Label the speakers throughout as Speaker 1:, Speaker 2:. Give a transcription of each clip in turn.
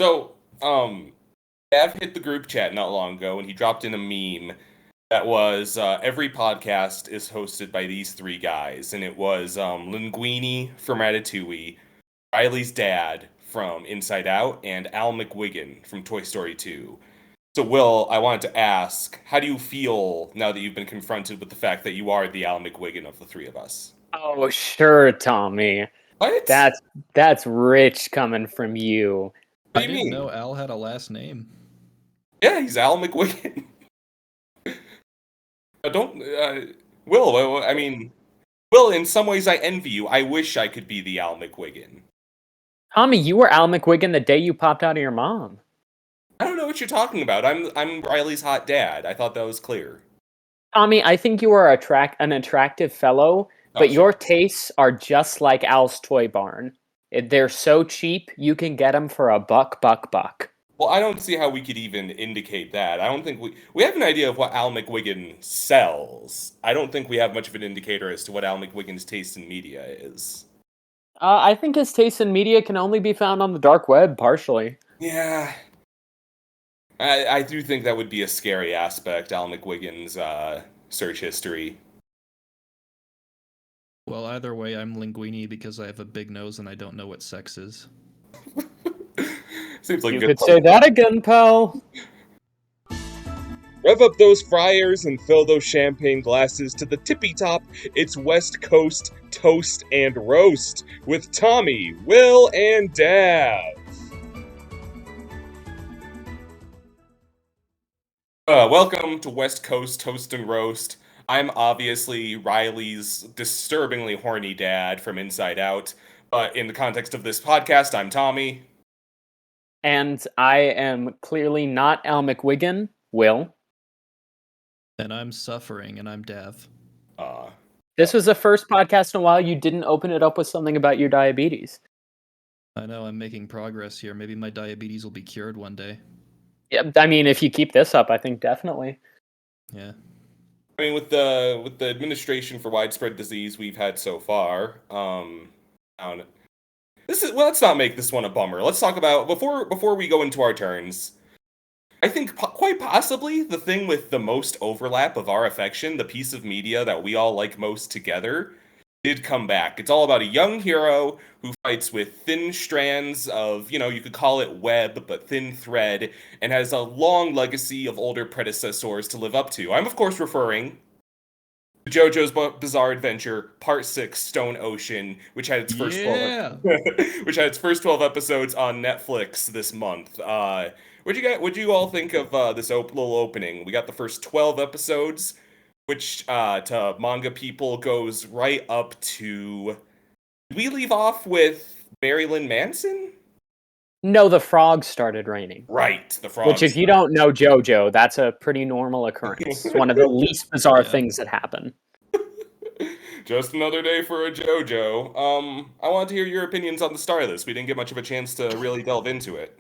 Speaker 1: So, Gav hit the group chat not long ago, and he dropped in a meme that was every podcast is hosted by these three guys, and it was Linguini from Ratatouille, Riley's dad from Inside Out, and Al McWiggin from Toy Story 2. So, Will, I wanted to ask, how do you feel now that you've been confronted with the fact that you are the Al McWiggin of the three of us?
Speaker 2: Oh, sure, Tommy.
Speaker 1: What?
Speaker 2: That's rich coming from you.
Speaker 1: What
Speaker 3: I
Speaker 1: do you
Speaker 3: didn't
Speaker 1: mean?
Speaker 3: know Al had a last name.
Speaker 1: Yeah, he's Al McWiggin. Will, I mean, Will, in some ways I envy you. I wish I could be the Al McWiggin.
Speaker 2: Tommy, you were Al McWiggin the day you popped out of your mom.
Speaker 1: I don't know what you're talking about. I'm Riley's hot dad. I thought that was clear.
Speaker 2: Tommy, I think you are an attractive fellow, but your tastes are just like Al's Toy Barn. They're so cheap, you can get them for $1, buck.
Speaker 1: Well, I don't see how we could even indicate that. I don't think we have an idea of what Al McWiggin sells. I don't think we have much of an indicator as to what Al McWiggin's taste in media is.
Speaker 2: I think his taste in media can only be found on the dark web, partially.
Speaker 1: Yeah. I do think that would be a scary aspect, Al McWiggin's search history.
Speaker 3: Well, either way, I'm Linguini because I have a big nose and I don't know what sex is.
Speaker 1: Seems like
Speaker 2: You
Speaker 1: good
Speaker 2: could
Speaker 1: fun.
Speaker 2: say that again, pal.
Speaker 1: Rev up those fryers and fill those champagne glasses to the tippy top. It's West Coast Toast and Roast with Tommy, Will, and Dav. Welcome to West Coast Toast and Roast. I'm obviously Riley's disturbingly horny dad from Inside Out, but in the context of this podcast, I'm Tommy.
Speaker 2: And I am clearly not Al McWiggin, Will.
Speaker 3: And I'm suffering and I'm Dav.
Speaker 2: This was the first podcast in a while you didn't open it up with something about your diabetes.
Speaker 3: I know I'm making progress here. Maybe my diabetes will be cured one day.
Speaker 2: Yeah, I mean, if you keep this up, I think definitely.
Speaker 3: Yeah.
Speaker 1: I mean, with the administration for widespread disease we've had so far, I don't know. Let's not make this one a bummer. Let's talk about before we go into our turns. I think quite possibly the thing with the most overlap of our affection, the piece of media that we all like most together, did come back. It's all about a young hero who fights with thin strands of, you could call it web, but thin thread, and has a long legacy of older predecessors to live up to. I'm, of course, referring to JoJo's Bizarre Adventure, Part 6, Stone Ocean, which had its first 12 episodes on Netflix this month. What'd you all think of this little opening? We got the first 12 episodes, which to manga people goes right up to... Did we leave off with Marilyn Manson?
Speaker 2: No, the frogs started raining.
Speaker 1: Right, the frogs.
Speaker 2: Which, if you don't know JoJo, that's a pretty normal occurrence. It's one of the least bizarre things that happen.
Speaker 1: Just another day for a JoJo. I wanted to hear your opinions on the start of this. We didn't get much of a chance to really delve into it.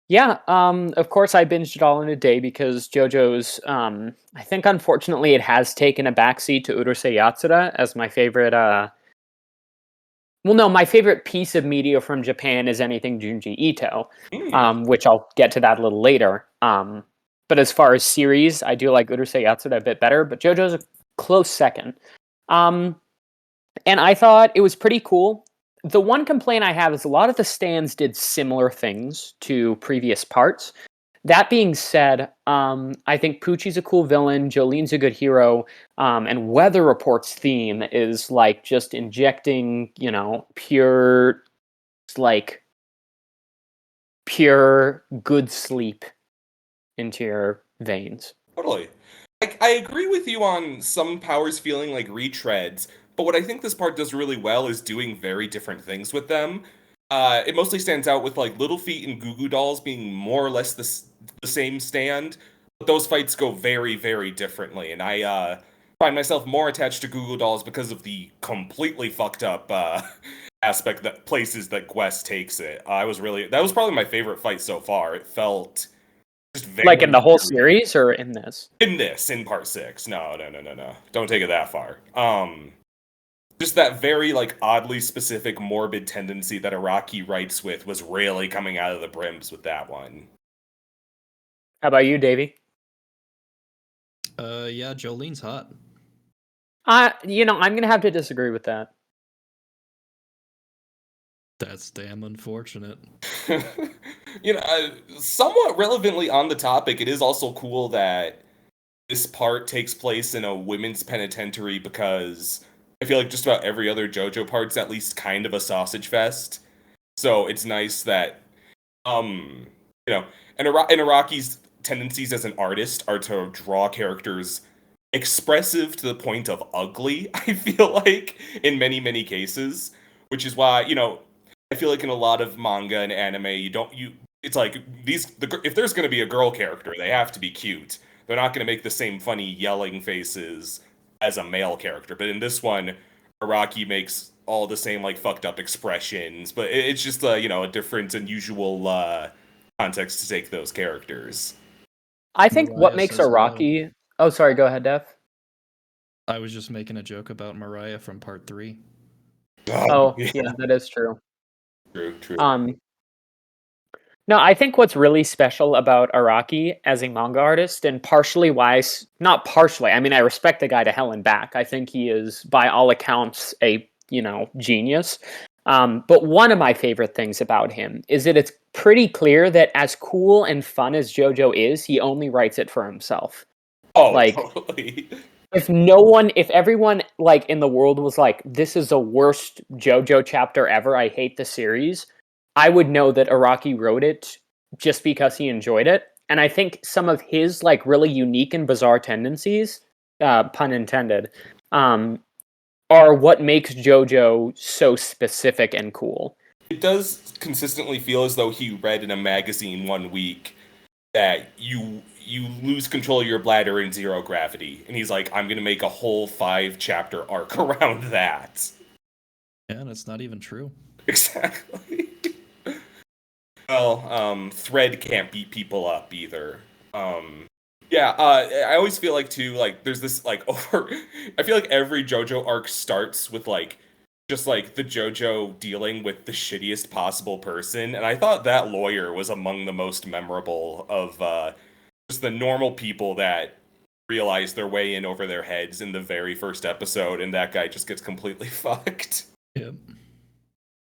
Speaker 2: Yeah, of course I binged it all in a day because JoJo's, I think unfortunately it has taken a backseat to Urusei Yatsura as my favorite, my favorite piece of media from Japan is anything Junji Ito, which I'll get to that a little later. But as far as series, I do like Urusei Yatsura a bit better, but JoJo's a close second. And I thought it was pretty cool. The one complaint I have is a lot of the stands did similar things to previous parts. That being said, I think Poochie's a cool villain, Jolene's a good hero, and Weather Report's theme is like just injecting, pure good sleep into your veins.
Speaker 1: Totally. I agree with you on some powers feeling like retreads, but what I think this part does really well is doing very different things with them. It mostly stands out with like Little Feet and Goo Goo Dolls being more or less the same stand, but those fights go very, very differently, and I find myself more attached to Goo Goo Dolls because of the completely fucked up aspect that places that Gwest takes it. That was probably my favorite fight so far. It felt just very
Speaker 2: like in the whole series or in this?
Speaker 1: In part 6. No. Don't take it that far. just that very like oddly specific morbid tendency that Araki writes with was really coming out of the brims with that one.
Speaker 2: How about you, Davey?
Speaker 3: Yeah, Jolene's hot.
Speaker 2: I'm gonna have to disagree with that.
Speaker 3: That's damn unfortunate.
Speaker 1: Somewhat relevantly on the topic, it is also cool that this part takes place in a women's penitentiary because I feel like just about every other JoJo part's at least kind of a sausage fest. So it's nice that, um, you know, and Araki's tendencies as an artist are to draw characters expressive to the point of ugly, I feel like, in many, many cases, which is why, I feel like in a lot of manga and anime, it's like if there's going to be a girl character, they have to be cute. They're not going to make the same funny yelling faces as a male character. But in this one, Araki makes all the same like fucked up expressions, but it's just a different, unusual context to take those characters.
Speaker 2: I think what
Speaker 3: Mariah
Speaker 2: makes
Speaker 3: says hello.
Speaker 2: Araki. Oh, sorry. Go ahead, Dev.
Speaker 3: I was just making a joke about Mariah from part 3.
Speaker 2: Oh, yeah, that is true.
Speaker 1: True.
Speaker 2: No, I think what's really special about Araki as a manga artist, and partially why, not partially, I mean, I respect the guy to hell and back. I think he is, by all accounts, a, genius. But one of my favorite things about him is that it's pretty clear that as cool and fun as JoJo is, he only writes it for himself.
Speaker 1: Oh,
Speaker 2: like,
Speaker 1: totally.
Speaker 2: If everyone, like, in the world was like, this is the worst JoJo chapter ever, I hate the series, I would know that Araki wrote it just because he enjoyed it. And I think some of his like really unique and bizarre tendencies, pun intended, are what makes JoJo so specific and cool.
Speaker 1: It does consistently feel as though he read in a magazine one week that you lose control of your bladder in zero gravity, and he's like, I'm gonna make a whole 5-chapter arc around that.
Speaker 3: Yeah, and it's not even true.
Speaker 1: Exactly. Well, Thread can't beat people up either. I always feel like too, like there's this like I feel like every JoJo arc starts with like just like the JoJo dealing with the shittiest possible person, and I thought that lawyer was among the most memorable of just the normal people that realize their way in over their heads in the very first episode, and that guy just gets completely fucked.
Speaker 3: Yep.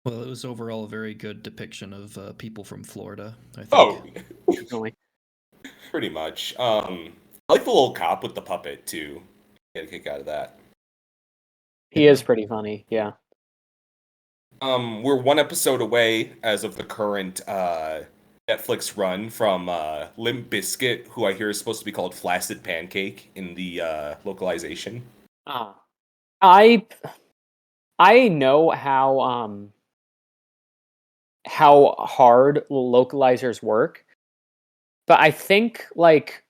Speaker 3: Well, it was overall a very good depiction of people from Florida, I think.
Speaker 1: Oh,
Speaker 2: Definitely.
Speaker 1: pretty much. I like the little cop with the puppet too. Get a kick out of that.
Speaker 2: He is pretty funny, yeah.
Speaker 1: We're one episode away as of the current Netflix run from Limp Bizkit, who I hear is supposed to be called Flaccid Pancake in the localization.
Speaker 2: I know how hard localizers work, but I think like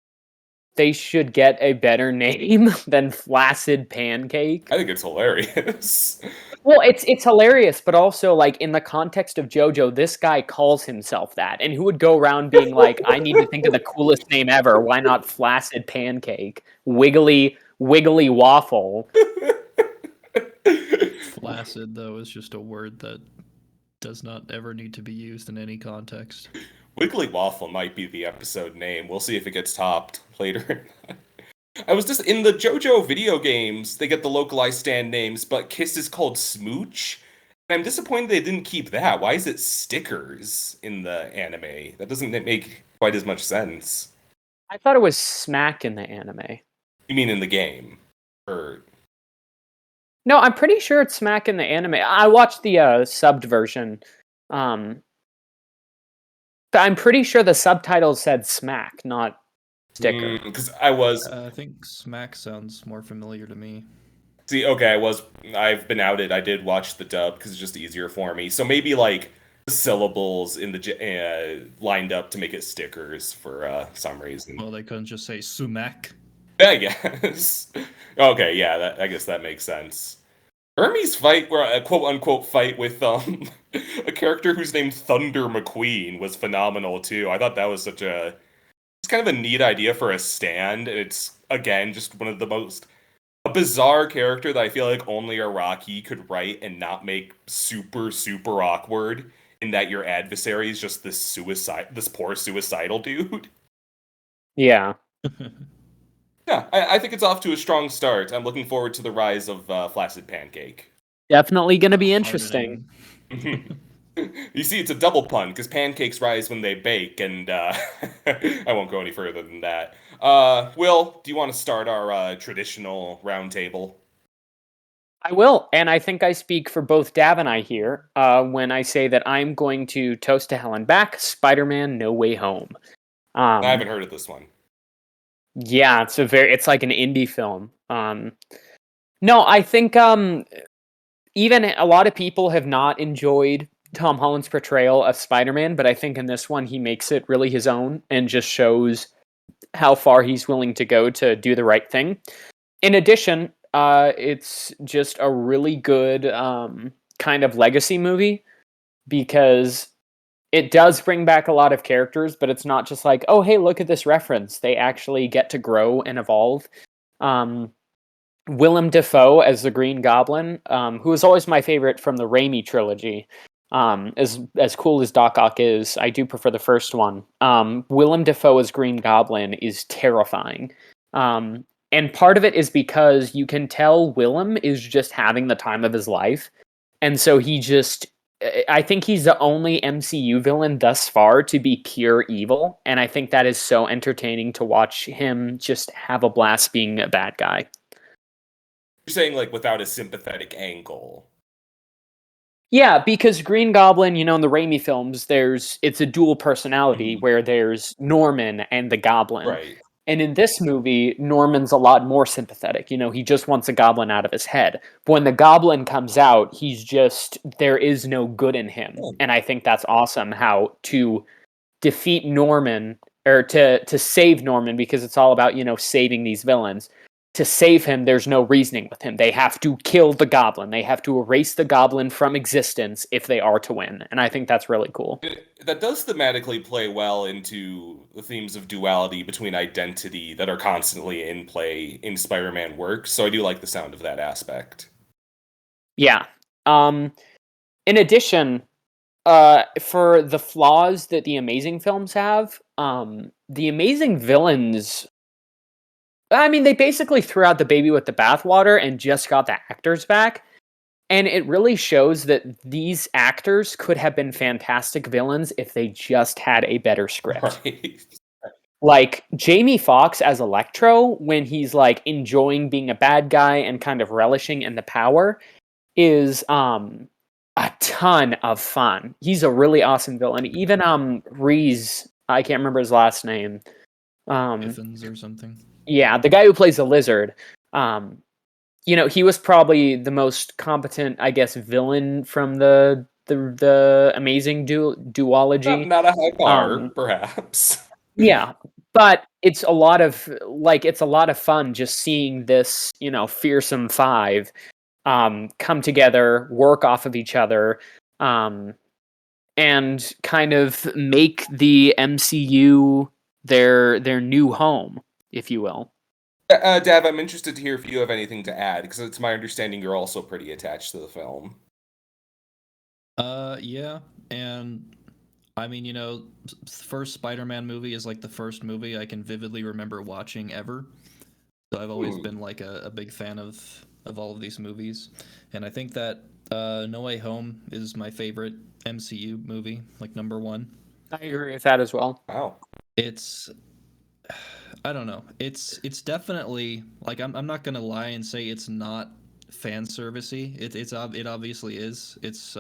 Speaker 2: they should get a better name than Flaccid Pancake.
Speaker 1: I think it's hilarious.
Speaker 2: Well, it's hilarious, but also like in the context of JoJo, this guy calls himself that, and who would go around being like, "I need to think of the coolest name ever. Why not Flaccid Pancake, Wiggly Waffle?"
Speaker 3: Flaccid, though, is just a word that does not ever need to be used in any context.
Speaker 1: Wiggly Waffle might be the episode name. We'll see if it gets topped later. I was just in the JoJo video games, they get the localized stand names, but Kiss is called Smooch. And I'm disappointed they didn't keep that. Why is it Stickers in the anime? That doesn't make quite as much sense.
Speaker 2: I thought it was Smack in the anime.
Speaker 1: You mean in the game? Or
Speaker 2: No, I'm pretty sure it's Smack in the anime. I watched the subbed version. But I'm pretty sure the subtitles said Smack, not Sticker.
Speaker 1: Because
Speaker 3: I think Smack sounds more familiar to me.
Speaker 1: See, okay, I've been outed. I did watch the dub because it's just easier for me. So maybe like the syllables in the lined up to make it Stickers for some reason.
Speaker 3: Well, they couldn't just say Sumac.
Speaker 1: I guess. Okay, yeah, I guess that makes sense. Hermes fight, where a quote-unquote fight with a character who's named Thunder McQueen was phenomenal, too. I thought that was it's kind of a neat idea for a stand, and it's, again, just one of the most a bizarre character that I feel like only Araki could write and not make super, super awkward in that your adversary is just this poor suicidal dude.
Speaker 2: Yeah.
Speaker 1: Yeah, I think it's off to a strong start. I'm looking forward to the rise of Flaccid Pancake.
Speaker 2: Definitely going to be interesting.
Speaker 1: You see, it's a double pun because pancakes rise when they bake, and I won't go any further than that. Will, do you want to start our traditional roundtable?
Speaker 2: I will, and I think I speak for both Dav and I here when I say that I'm going to toast to hell and back Spider-Man No Way Home.
Speaker 1: I haven't heard of this one.
Speaker 2: Yeah, it's like an indie film. No, I think even a lot of people have not enjoyed Tom Holland's portrayal of Spider-Man, but I think in this one he makes it really his own and just shows how far he's willing to go to do the right thing. In addition, it's just a really good kind of legacy movie because it does bring back a lot of characters, but it's not just like, oh, hey, look at this reference. They actually get to grow and evolve. Willem Dafoe as the Green Goblin, who is always my favorite from the Raimi trilogy. As cool as Doc Ock is, I do prefer the first one. Willem Dafoe as Green Goblin is terrifying. And part of it is because you can tell Willem is just having the time of his life. And so I think he's the only MCU villain thus far to be pure evil. And I think that is so entertaining to watch him just have a blast being a bad guy.
Speaker 1: You're saying like without a sympathetic angle.
Speaker 2: Yeah, because Green Goblin, in the Raimi films, it's a dual personality where there's Norman and the Goblin.
Speaker 1: Right.
Speaker 2: And in this movie, Norman's a lot more sympathetic. He just wants a goblin out of his head. But when the goblin comes out, there is no good in him. And I think that's awesome how to defeat Norman, or to save Norman, because it's all about, saving these villains. To save him, there's no reasoning with him. They have to kill the goblin. They have to erase the goblin from existence if they are to win. And I think that's really cool.
Speaker 1: That does thematically play well into the themes of duality between identity that are constantly in play in Spider-Man work. So I do like the sound of that aspect.
Speaker 2: Yeah. In addition, for the flaws that the Amazing films have, the Amazing villains, they basically threw out the baby with the bathwater and just got the actors back. And it really shows that these actors could have been fantastic villains if they just had a better script.
Speaker 1: Right.
Speaker 2: Like Jamie Foxx as Electro, when he's like enjoying being a bad guy and kind of relishing in the power, is a ton of fun. He's a really awesome villain. Even Reese, I can't remember his last name.
Speaker 3: Giffins or something.
Speaker 2: Yeah, the guy who plays the lizard. He was probably the most competent, I guess, villain from the Amazing duology.
Speaker 1: Not a high bar, perhaps.
Speaker 2: Yeah, but it's a lot of fun just seeing this, fearsome five come together, work off of each other, and kind of make the MCU their new home, if you will.
Speaker 1: Dav, I'm interested to hear if you have anything to add, because it's my understanding you're also pretty attached to the film.
Speaker 3: Yeah, and first Spider-Man movie is like the first movie I can vividly remember watching ever. So I've always been like a big fan of all of these movies, and I think that No Way Home is my favorite MCU movie, like number one.
Speaker 2: I agree with that as well.
Speaker 1: Wow.
Speaker 3: I don't know. It's definitely like I'm not gonna lie and say it's not fan servicey. It obviously is. It's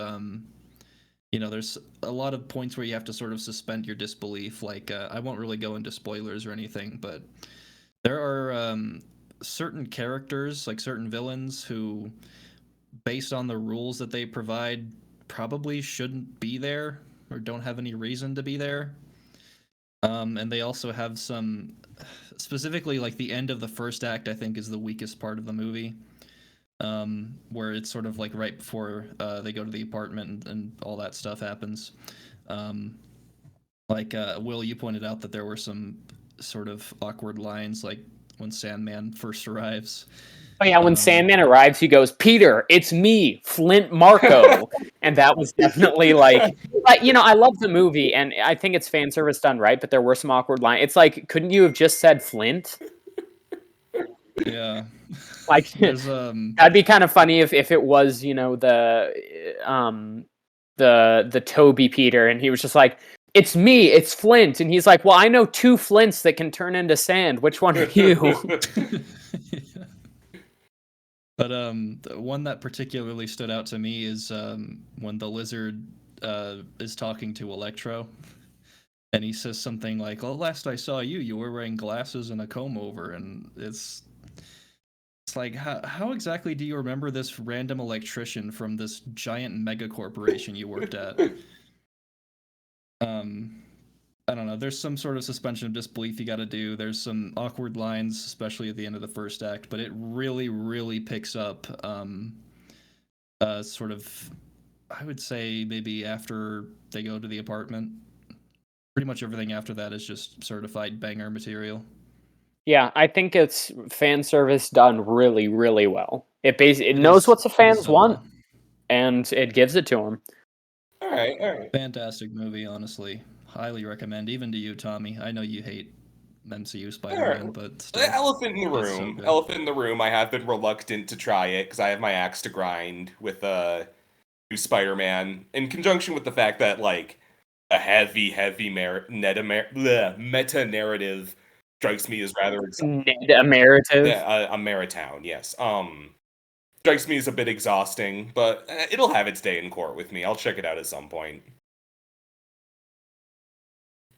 Speaker 3: there's a lot of points where you have to sort of suspend your disbelief. Like I won't really go into spoilers or anything, but there are certain characters, like certain villains, who, based on the rules that they provide, probably shouldn't be there or don't have any reason to be there. And they also have some, specifically like the end of the first act, I think is the weakest part of the movie, where it's sort of like right before they go to the apartment and all that stuff happens. Will, you pointed out that there were some sort of awkward lines, like when Sandman first arrives.
Speaker 2: Oh yeah, when Sandman arrives, he goes, "Peter, it's me, Flint Marco," and that was definitely like, I love the movie, and I think it's fan service done right, but there were some awkward lines. It's like, couldn't you have just said Flint?
Speaker 3: Yeah.
Speaker 2: Like,
Speaker 3: There's
Speaker 2: that'd be kind of funny if it was, the Toby Peter, and he was just like, "It's me, it's Flint," and he's like, "Well, I know two Flints that can turn into sand. Which one are you?"
Speaker 3: But the one that particularly stood out to me is when the lizard is talking to Electro, and he says something like, "Well, last I saw you, you were wearing glasses and a comb over," and it's like, how exactly do you remember this random electrician from this giant mega corporation you worked at? I don't know. There's some sort of suspension of disbelief you got to do. There's some awkward lines, especially at the end of the first act, but it really, really picks up. Sort of, I would say maybe after they go to the apartment. Pretty much everything after that is just certified banger material.
Speaker 2: Yeah, I think it's fan service done really, really well. It knows what the fans want, and it gives it to them.
Speaker 1: All right.
Speaker 3: Fantastic movie, honestly. Highly recommend, even to you, Tommy. I know you hate MCU Spider-Man, but still,
Speaker 1: Elephant in the
Speaker 3: it's so
Speaker 1: room.
Speaker 3: good.
Speaker 1: Elephant in the room. I have been reluctant to try it because I have my axe to grind with new Spider-Man, in conjunction with the fact that like a heavy meta narrative strikes me as rather
Speaker 2: Emeritive.
Speaker 1: yeah, a Maritown, yes. Strikes me as a bit exhausting, but it'll have its day in court with me. I'll check it out at some point.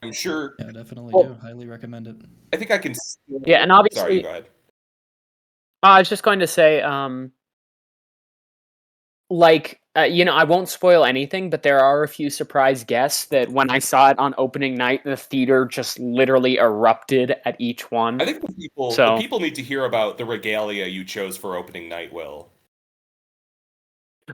Speaker 1: I'm sure.
Speaker 3: Yeah, definitely do. Highly recommend it.
Speaker 1: I think I can.
Speaker 2: Yeah, and obviously,
Speaker 1: Sorry, go ahead.
Speaker 2: I was just going to say, I won't spoil anything, but there are a few surprise guests that when I saw it on opening night, the theater just literally erupted at each one.
Speaker 1: I think the people need to hear about the regalia you chose for opening night, Will.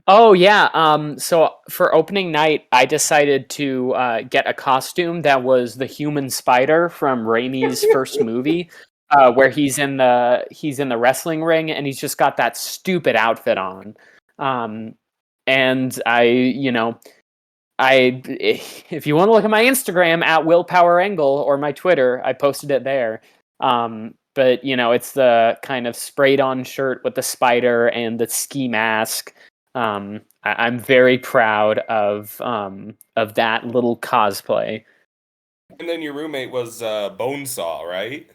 Speaker 2: Oh yeah. So for opening night, I decided to get a costume that was the human spider from Raimi's first movie, where he's in the wrestling ring and he's just got that stupid outfit on. And if you want to look at my Instagram at Willpower Angle or my Twitter, I posted it there. But it's the kind of sprayed on shirt with the spider and the ski mask. I'm very proud of that little cosplay.
Speaker 1: And then your roommate was Bonesaw, right?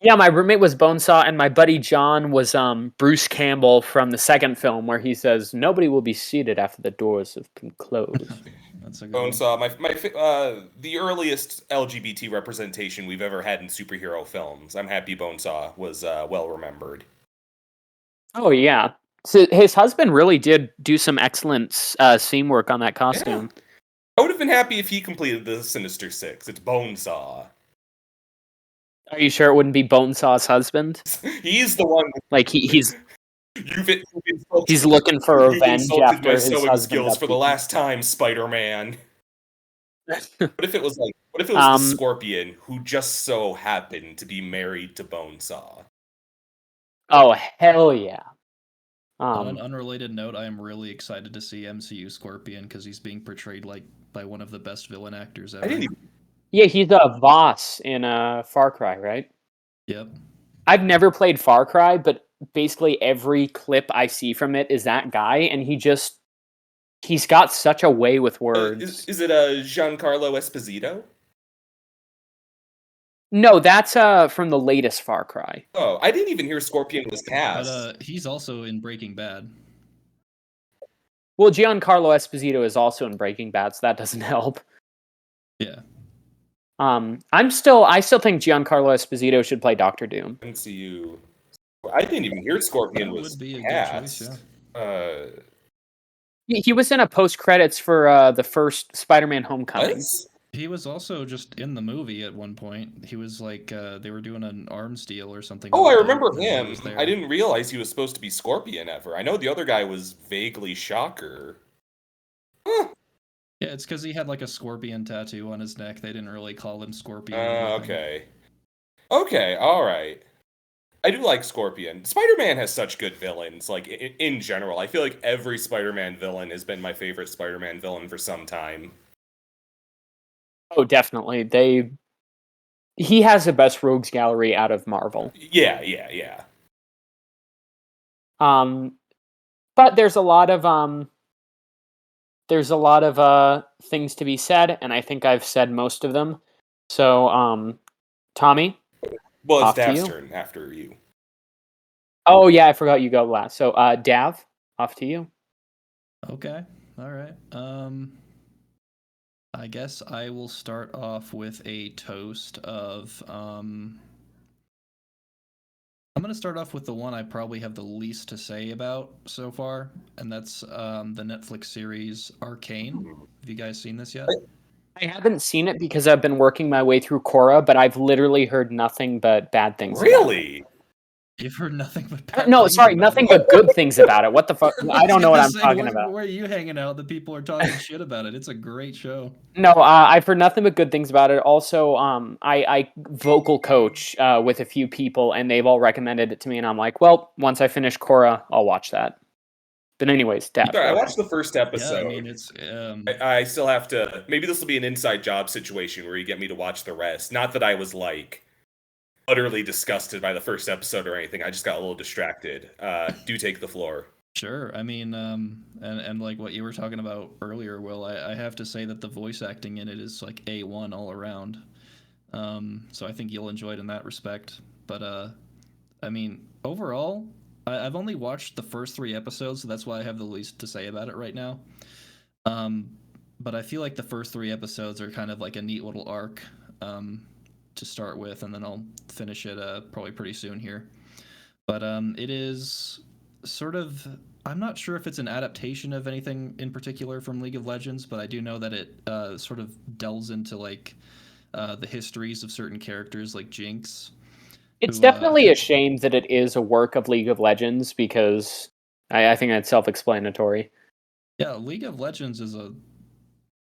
Speaker 2: Yeah, my roommate was Bonesaw, and my buddy John was Bruce Campbell from the second film, where he says, "Nobody will be seated after the doors have been closed."
Speaker 3: That's a good
Speaker 1: Bonesaw, the earliest LGBT representation we've ever had in superhero films. I'm happy Bonesaw was well remembered.
Speaker 2: Oh yeah. So his husband really did do some excellent seam work on that costume.
Speaker 1: Yeah. I would have been happy if he completed the Sinister Six. It's Bonesaw.
Speaker 2: Are you sure it wouldn't be Bonesaw's husband?
Speaker 1: He's the one.
Speaker 2: Like he's
Speaker 1: you've
Speaker 2: he's looking for revenge after
Speaker 1: my
Speaker 2: his
Speaker 1: sewing
Speaker 2: husband
Speaker 1: skills for the last time, Spider-Man. What if it was the Scorpion who just so happened to be married to Bonesaw?
Speaker 2: Oh hell yeah!
Speaker 3: On an unrelated note, I am really excited to see MCU Scorpion because he's being portrayed by one of the best villain actors ever.
Speaker 2: Yeah, he's a Voss in Far Cry, right?
Speaker 3: Yep.
Speaker 2: I've never played Far Cry, but basically every clip I see from it is that guy, and he's got such a way with words.
Speaker 1: Is it Giancarlo Esposito?
Speaker 2: No, that's from the latest Far Cry.
Speaker 1: Oh, I didn't even hear Scorpion was cast.
Speaker 3: But he's also in Breaking Bad.
Speaker 2: Well, Giancarlo Esposito is also in Breaking Bad, so that doesn't help.
Speaker 3: Yeah.
Speaker 2: I still think Giancarlo Esposito should play Doctor Doom.
Speaker 1: MCU. I didn't even hear Scorpion was
Speaker 3: would be
Speaker 1: cast.
Speaker 3: A good choice, yeah.
Speaker 2: He was in a post credits for the first Spider-Man: Homecoming.
Speaker 1: What?
Speaker 3: He was also just in the movie at one point. He was like they were doing an arms deal or something.
Speaker 1: Oh,
Speaker 3: like
Speaker 1: I remember him.
Speaker 3: there.
Speaker 1: I didn't realize he was supposed to be Scorpion ever. I know the other guy was vaguely Shocker. Huh.
Speaker 3: Yeah, it's because he had like a scorpion tattoo on his neck. They didn't really call him Scorpion.
Speaker 1: Okay. Okay, alright. I do like Scorpion. Spider-Man has such good villains. Like in general, I feel like every Spider-Man villain has been my favorite Spider-Man villain for some time.
Speaker 2: Oh, definitely. He has the best rogues gallery out of Marvel.
Speaker 1: Yeah.
Speaker 2: But there's a lot of things to be said, and I think I've said most of them. So, Tommy,
Speaker 1: Well, it's
Speaker 2: off to
Speaker 1: Dav's
Speaker 2: you.
Speaker 1: turn after you.
Speaker 2: Oh yeah, I forgot you go last. So, Dav, off to you.
Speaker 3: Okay. All right. I guess I will start off with a toast of I'm going to start off with the one I probably have the least to say about so far, and that's the Netflix series Arcane. Have you guys seen this yet?
Speaker 2: I haven't seen it because I've been working my way through Korra, but I've literally heard nothing but bad things about it.
Speaker 1: Really?
Speaker 3: You've heard nothing but bad
Speaker 2: No,
Speaker 3: things
Speaker 2: sorry,
Speaker 3: about
Speaker 2: nothing
Speaker 3: it.
Speaker 2: but good things about it. What the fuck? I don't know what I'm talking about.
Speaker 3: Where are you hanging out that people are talking shit about it? It's a great show.
Speaker 2: No, I've heard nothing but good things about it. Also, I vocal coach with a few people, and they've all recommended it to me, and I'm like, well, once I finish Korra, I'll watch that. But anyways, Dav.
Speaker 1: Sorry, I watched the first
Speaker 3: Yeah,
Speaker 1: episode.
Speaker 3: I mean it's
Speaker 1: I still have to. Maybe this will be an inside job situation where you get me to watch the rest. Not that I was like utterly disgusted by the first episode or anything. I just got a little distracted. Do take the floor.
Speaker 3: sure. I mean, and like what you were talking about earlier, Will, I have to say that the voice acting in it is like A1 all around. So I think you'll enjoy it in that respect. But I mean, overall, I've only watched the first 3 episodes, so that's why I have the least to say about it right now. But I feel like the first 3 episodes are kind of like a neat little arc to start with, and then I'll finish it probably pretty soon here. But it is sort of, I'm not sure if it's an adaptation of anything in particular from League of Legends, but I do know that it sort of delves into like the histories of certain characters like Jinx.
Speaker 2: It's
Speaker 3: who,
Speaker 2: definitely a shame that it is a work of League of Legends because I think that's self-explanatory.
Speaker 3: Yeah, League of Legends is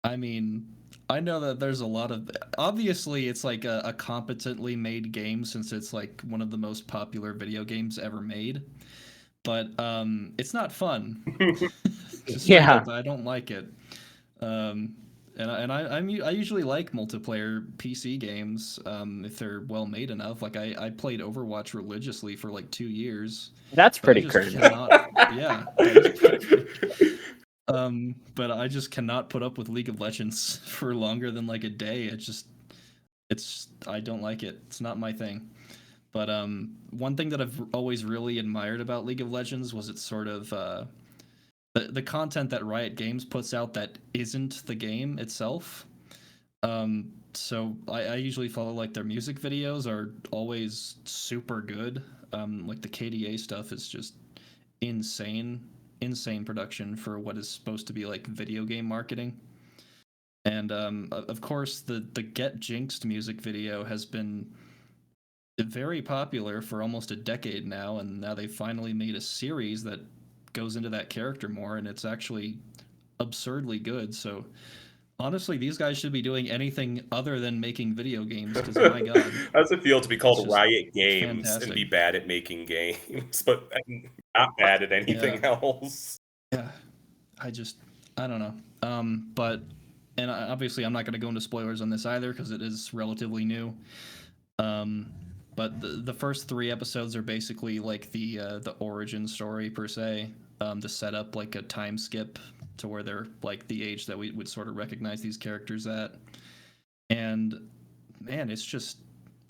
Speaker 3: I mean, I know that there's a lot of. Obviously, it's like a competently made game since it's like one of the most popular video games ever made. But it's not fun. Just straight
Speaker 2: Yeah.
Speaker 3: up, I don't like it. I usually like multiplayer PC games if they're well made enough. Like I played Overwatch religiously for like 2 years.
Speaker 2: That's
Speaker 3: But I
Speaker 2: pretty
Speaker 3: just
Speaker 2: cringe.
Speaker 3: cannot. Yeah. But I just cannot put up with League of Legends for longer than like a day. It's I don't like it. It's not my thing. But one thing that I've always really admired about League of Legends was its sort of the content that Riot Games puts out that isn't the game itself. So I usually follow like their music videos are always super good. Like the KDA stuff is just insane production for what is supposed to be like video game marketing. And of course, the Get Jinxed music video has been very popular for almost a decade now, and now they finally made a series that goes into that character more, and it's actually absurdly good. So honestly, these guys should be doing anything other than making video games, because my god.
Speaker 1: How does it feel to be called
Speaker 3: just
Speaker 1: Riot Games
Speaker 3: fantastic.
Speaker 1: and be bad at making games, but not bad at anything else?
Speaker 3: Yeah, I don't know. But and obviously I'm not going to go into spoilers on this either because it is relatively new. But the first 3 episodes are basically like the origin story per se, to set up like a time skip to where they're like the age that we would sort of recognize these characters at. And man, it's just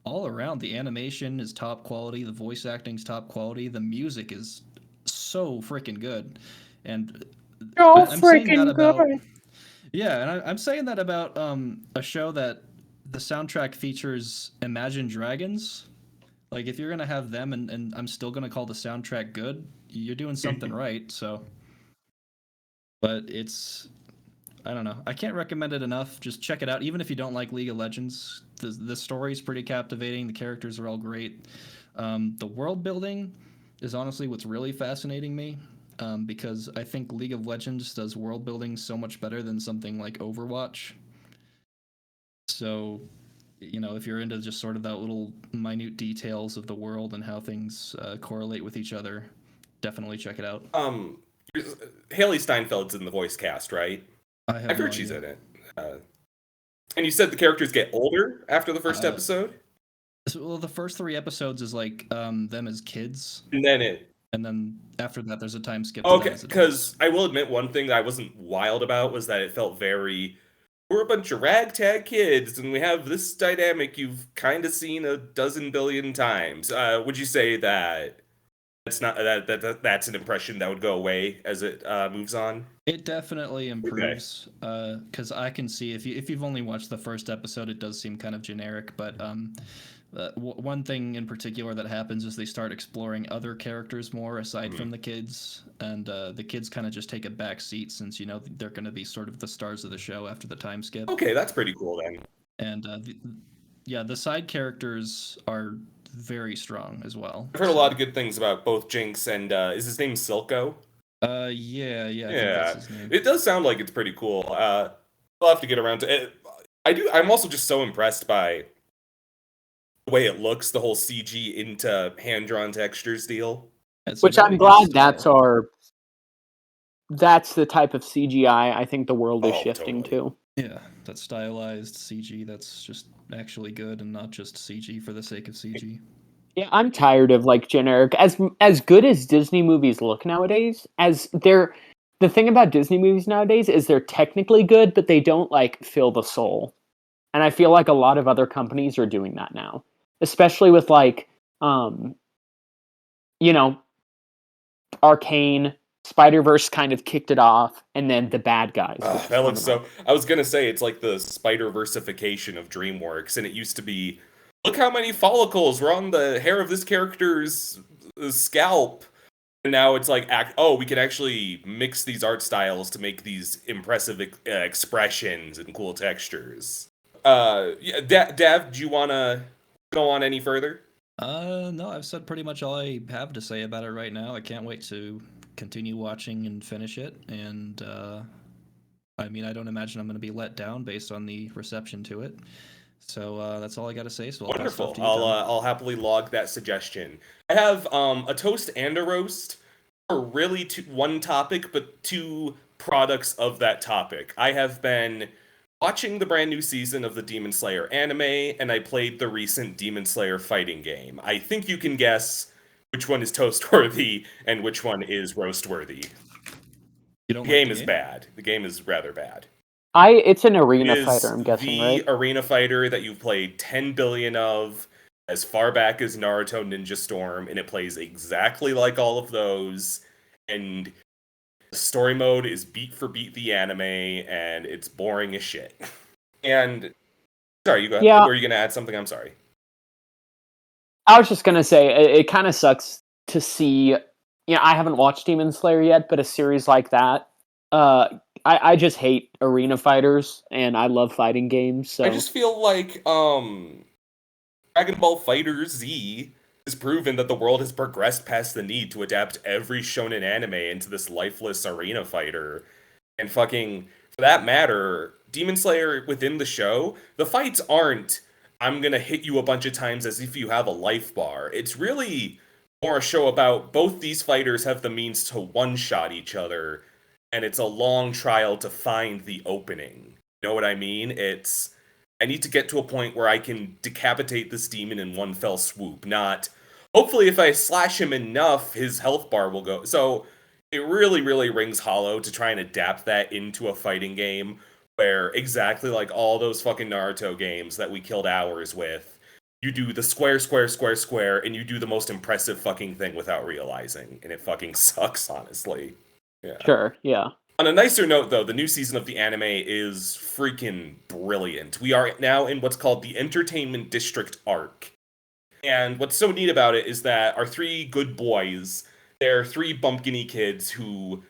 Speaker 3: all around. The animation is top quality, the voice acting's top quality, the music is so freaking good. And I'm saying that about yeah, and I'm saying that about a show that the soundtrack features Imagine Dragons. Like if you're gonna have them and I'm still gonna call the soundtrack good, you're doing something right. So, but it's I don't know. I can't recommend it enough. Just check it out. Even if you don't like League of Legends, the story's pretty captivating. The characters are all great. The world building is honestly what's really fascinating me. Because I think League of Legends does world building so much better than something like Overwatch. So if you're into just sort of that little minute details of the world and how things correlate with each other, definitely check it out.
Speaker 1: Haley Steinfeld's in the voice cast, right?
Speaker 3: I have
Speaker 1: I've
Speaker 3: no
Speaker 1: heard she's
Speaker 3: idea.
Speaker 1: in it. And you said the characters get older after the first
Speaker 3: Uh,
Speaker 1: episode?
Speaker 3: Well, the first 3 episodes is like them as kids,
Speaker 1: And then it...
Speaker 3: and then after that, there's a time skip to them
Speaker 1: Okay,
Speaker 3: as adults.
Speaker 1: because I will admit one thing that I wasn't wild about was that it felt very... We're a bunch of ragtag kids, and we have this dynamic you've kind of seen a dozen billion times. Would you say that that's an impression that would go away as it moves on?
Speaker 3: It definitely improves, because I can see if you've only watched the first episode, it does seem kind of generic. But one thing in particular that happens is they start exploring other characters more aside from the kids, and the kids kind of just take a back seat since they're going to be sort of the stars of the show after the time skip.
Speaker 1: Okay, that's pretty cool then.
Speaker 3: And the side characters are very strong as well.
Speaker 1: I've heard a lot of good things about both Jinx and is his name Silco?
Speaker 3: Yeah, I think
Speaker 1: Yeah,
Speaker 3: that's his name.
Speaker 1: it does sound like it's pretty cool. I'll have to get around to it. I'm also just so impressed by the way it looks, the whole CG into hand-drawn textures deal.
Speaker 2: Which I'm glad that's the type of CGI I think the world is shifting
Speaker 1: totally.
Speaker 2: to.
Speaker 3: Yeah, that stylized CG that's just actually good and not just CG for the sake of CG.
Speaker 2: Yeah, I'm tired of like generic as good as Disney movies look nowadays. The thing about Disney movies nowadays is they're technically good, but they don't like fill the soul. And I feel like a lot of other companies are doing that now, especially with like Arcane, Spider-Verse kind of kicked it off, and then the bad guys.
Speaker 1: That looks so... I was gonna say, it's like the Spider-Versification of Dreamworks, and it used to be, look how many follicles were on the hair of this character's scalp. And now it's like, we can actually mix these art styles to make these impressive expressions and cool textures. Yeah, Dav, do you want to go on any further?
Speaker 3: No, I've said pretty much all I have to say about it right now. I can't wait to continue watching and finish it. And I mean, I don't imagine I'm going to be let down based on the reception to it. So that's all I got to say. So
Speaker 1: Wonderful. I'll happily log that suggestion. I have a toast and a roast, or really one topic, but two products of that topic. I have been watching the brand new season of the Demon Slayer anime, and I played the recent Demon Slayer fighting game. I think you can guess which one is toast-worthy and which one is roast-worthy. The game is bad. The game is rather bad.
Speaker 2: It's an arena fighter, I'm guessing, right?
Speaker 1: The arena fighter that you've played 10 billion of as far back as Naruto Ninja Storm, and it plays exactly like all of those. And the story mode is beat for beat the anime, and it's boring as shit. And sorry, you go.
Speaker 2: Yeah.
Speaker 1: Were you gonna add something? I'm sorry.
Speaker 2: I was just gonna say it kind of sucks to see. I haven't watched Demon Slayer yet, but a series like that. I just hate arena fighters, and I love fighting games. So
Speaker 1: I just feel like Dragon Ball FighterZ has proven that the world has progressed past the need to adapt every shonen anime into this lifeless arena fighter. And fucking, for that matter, Demon Slayer within the show, the fights aren't, I'm gonna hit you a bunch of times as if you have a life bar. It's really more a show about both these fighters have the means to one-shot each other, and it's a long trial to find the opening. You know what I mean? I need to get to a point where I can decapitate this demon in one fell swoop, not, hopefully if I slash him enough, his health bar will go. So it really, really rings hollow to try and adapt that into a fighting game where, exactly like all those fucking Naruto games that we killed hours with, you do the square, square, square, square, and you do the most impressive fucking thing without realizing. And it fucking sucks, honestly. Yeah.
Speaker 2: Sure, yeah.
Speaker 1: On a nicer note, though, the new season of the anime is freaking brilliant. We are now in what's called the Entertainment District arc. And what's so neat about it is that our three good boys, they're three bumpkiny kids who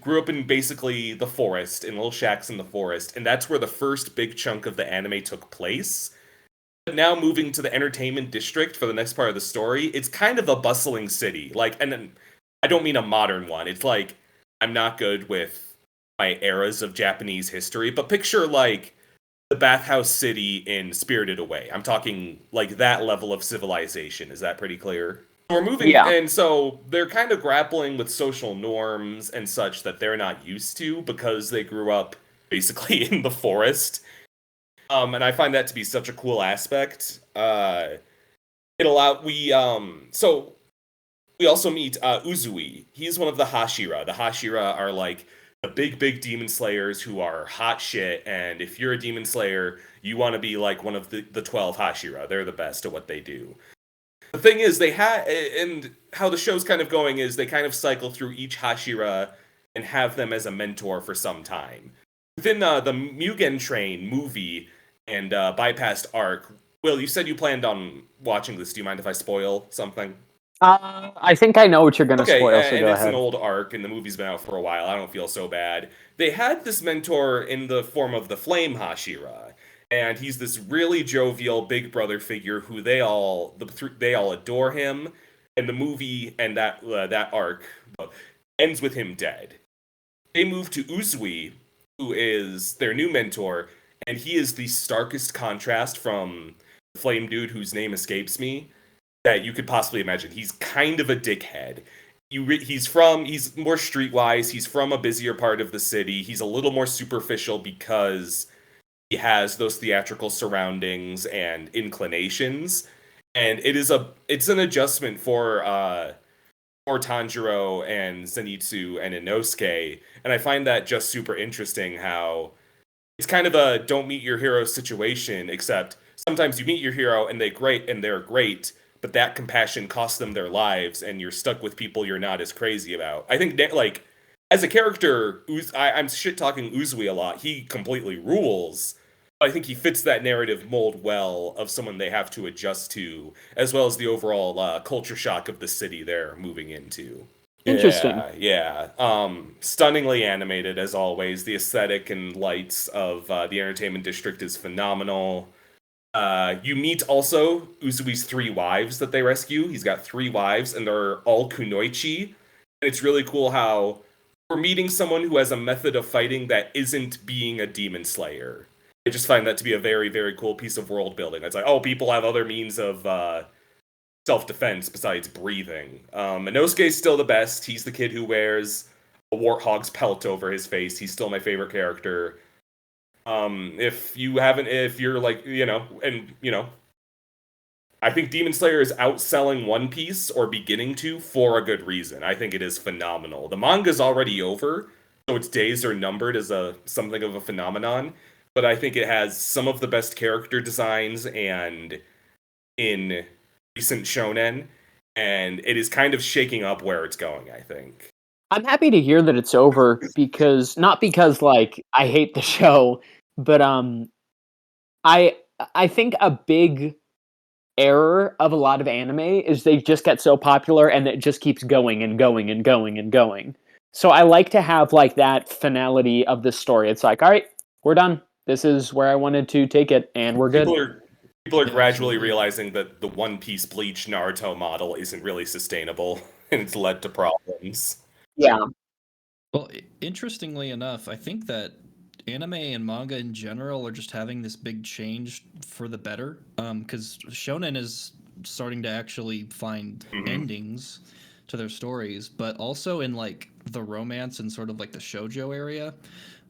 Speaker 1: grew up in basically the forest, in little shacks in the forest, and that's where the first big chunk of the anime took place. But now moving to the Entertainment District for the next part of the story, it's kind of a bustling city. And I don't mean a modern one. It's like, I'm not good with my eras of Japanese history, but picture like the bathhouse city in Spirited Away. I'm talking like that level of civilization. Is that pretty clear? We're moving,
Speaker 2: Yeah.
Speaker 1: and so they're kind of grappling with social norms and such that they're not used to because they grew up basically in the forest. And I find that to be such a cool aspect. It allowed so we also meet Uzui. He's one of the Hashira. The Hashira are like the big demon slayers who are hot shit. And if you're a demon slayer, you want to be like one of the 12 Hashira. They're the best at what they do. The thing is, they had, and how the show's kind of going is they kind of cycle through each Hashira and have them as a mentor for some time. Within the Mugen Train movie and bypassed arc, Will, you said you planned on watching this. Do you mind if I spoil something?
Speaker 2: I think I know what you're gonna
Speaker 1: Okay,
Speaker 2: spoil, so
Speaker 1: and
Speaker 2: go
Speaker 1: it's an
Speaker 2: ahead.
Speaker 1: old arc, and the movie's been out for a while. I don't feel so bad. They had this mentor in the form of the Flame Hashira, and he's this really jovial big brother figure who they all adore him. And the movie and that arc ends with him dead. They move to Uzui, who is their new mentor, and he is the starkest contrast from the Flame dude whose name escapes me that you could possibly imagine. He's kind of a dickhead. He's more streetwise. He's from a busier part of the city. He's a little more superficial because he has those theatrical surroundings and inclinations. And it's an adjustment for Tanjiro and Zenitsu and Inosuke. And I find that just super interesting how it's kind of a don't meet your hero situation, except sometimes you meet your hero and they're great, but that compassion costs them their lives, and you're stuck with people you're not as crazy about. I think like as a character, I'm shit talking Uzui a lot. He completely rules. I think he fits that narrative mold well of someone they have to adjust to, as well as the overall culture shock of the city they're moving into.
Speaker 2: Interesting.
Speaker 1: Yeah. Stunningly animated as always. The aesthetic and lights of the entertainment district is phenomenal. You meet also Uzui's 3 wives that they rescue. He's got 3 wives, and they're all kunoichi. And it's really cool how we're meeting someone who has a method of fighting that isn't being a demon slayer. I just find that to be a very, very cool piece of world building. It's like, oh, people have other means of self-defense besides breathing. Inosuke's still the best. He's the kid who wears a warthog's pelt over his face. He's still my favorite character. If you're like, I think Demon Slayer is outselling One Piece, or beginning to, for a good reason. I think it is phenomenal. The manga's already over, so its days are numbered as something of a phenomenon. But I think it has some of the best character designs and in recent shonen, and it is kind of shaking up where it's going, I think.
Speaker 2: I'm happy to hear that it's over because not because like I hate the show, but I think a big error of a lot of anime is they just get so popular and it just keeps going and going and going and going. So I like to have like that finality of the story. It's like, all right, we're done. This is where I wanted to take it, and we're good.
Speaker 1: People are
Speaker 3: Yeah,
Speaker 1: gradually
Speaker 3: absolutely.
Speaker 1: realizing that the One Piece Bleach Naruto model isn't really sustainable, and it's led to problems.
Speaker 2: Yeah.
Speaker 3: Well, interestingly enough, I think that anime and manga in general are just having this big change for the better. Because shonen is starting to actually find endings to their stories, but also in like the romance and sort of like the shoujo area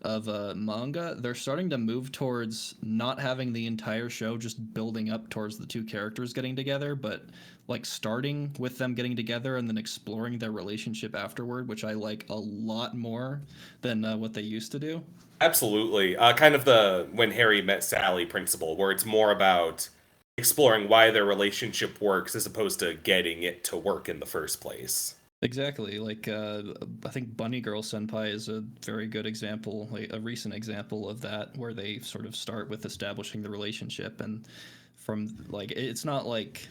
Speaker 3: of manga, they're starting to move towards not having the entire show just building up towards the 2 characters getting together, but like starting with them getting together and then exploring their relationship afterward, which I like a lot more than what they used to do.
Speaker 1: Absolutely. Kind of the when Harry met Sally principle, where it's more about exploring why their relationship works as opposed to getting it to work in the first place.
Speaker 3: Exactly. Like, I think Bunny Girl Senpai is a very good example, like a recent example of that, where they sort of start with establishing the relationship, and from like, it's not like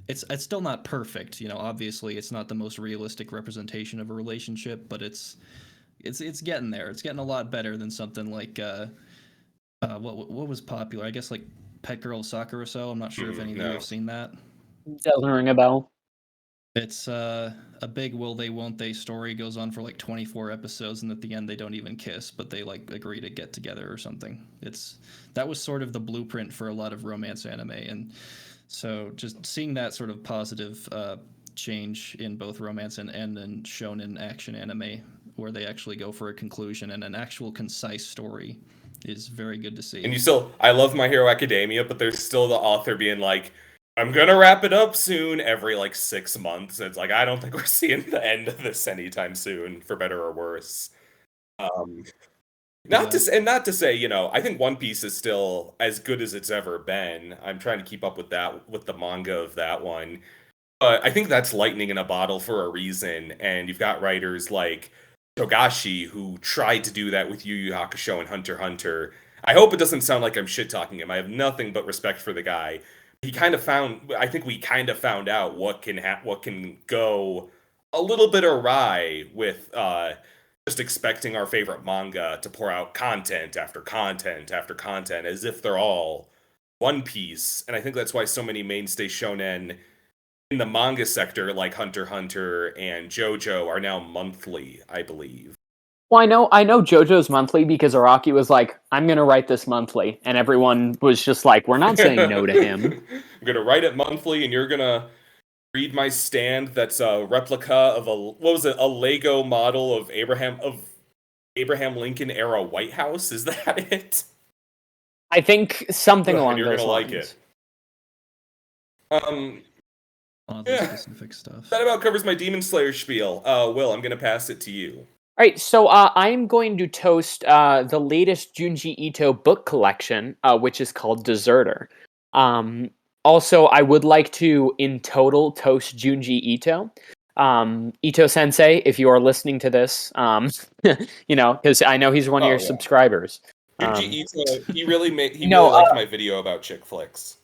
Speaker 3: it's still not perfect, obviously it's not the most realistic representation of a relationship, but it's getting there. It's getting a lot better than something like what was popular, I guess, like Pet Girl Sakura. So I'm not sure if any of you
Speaker 1: No.
Speaker 3: have seen that.
Speaker 2: Doesn't ring a bell.
Speaker 3: It's a big will they won't they story, goes on for like 24 episodes, and at the end they don't even kiss, but they like agree to get together or something. That was sort of the blueprint for a lot of romance anime, and so just seeing that sort of positive change in both romance and shonen action anime, where they actually go for a conclusion and an actual concise story, is very good to see.
Speaker 1: And I love My Hero Academia, but there's still the author being like, I'm gonna wrap it up soon every like 6 months. It's like, I don't think we're seeing the end of this anytime soon, for better or worse. Not to say, I think One Piece is still as good as it's ever been. I'm trying to keep up with the manga of that one. But I think that's lightning in a bottle for a reason. And you've got writers like Togashi who tried to do that with Yu Yu Hakusho and Hunter x Hunter. I hope it doesn't sound like I'm shit talking him. I have nothing but respect for the guy. I think we kind of found out what can go a little bit awry with just expecting our favorite manga to pour out content after content after content as if they're all One Piece. And I think that's why so many mainstay shonen in the manga sector, like Hunter x Hunter and Jojo, are now monthly, I believe.
Speaker 2: Well, I know JoJo's monthly because Araki was like, I'm going to write this monthly. And everyone was just like, we're not saying no to him.
Speaker 1: I'm going to write it monthly, and you're going to read my stand that's a replica of a Lego model of Abraham Lincoln era White House. Is that it?
Speaker 2: I think something along
Speaker 1: you're
Speaker 2: those
Speaker 1: gonna
Speaker 2: lines.
Speaker 1: Like it.
Speaker 3: Specific stuff.
Speaker 1: That about covers my Demon Slayer spiel. Will, I'm gonna pass it to you.
Speaker 2: All right, so I'm going to toast the latest Junji Ito book collection, which is called Deserter. Also, I would like to, in total, toast Junji Ito. Ito Sensei, if you are listening to this, because I know he's one of your subscribers.
Speaker 1: Junji Ito, he really liked my video about chick flicks.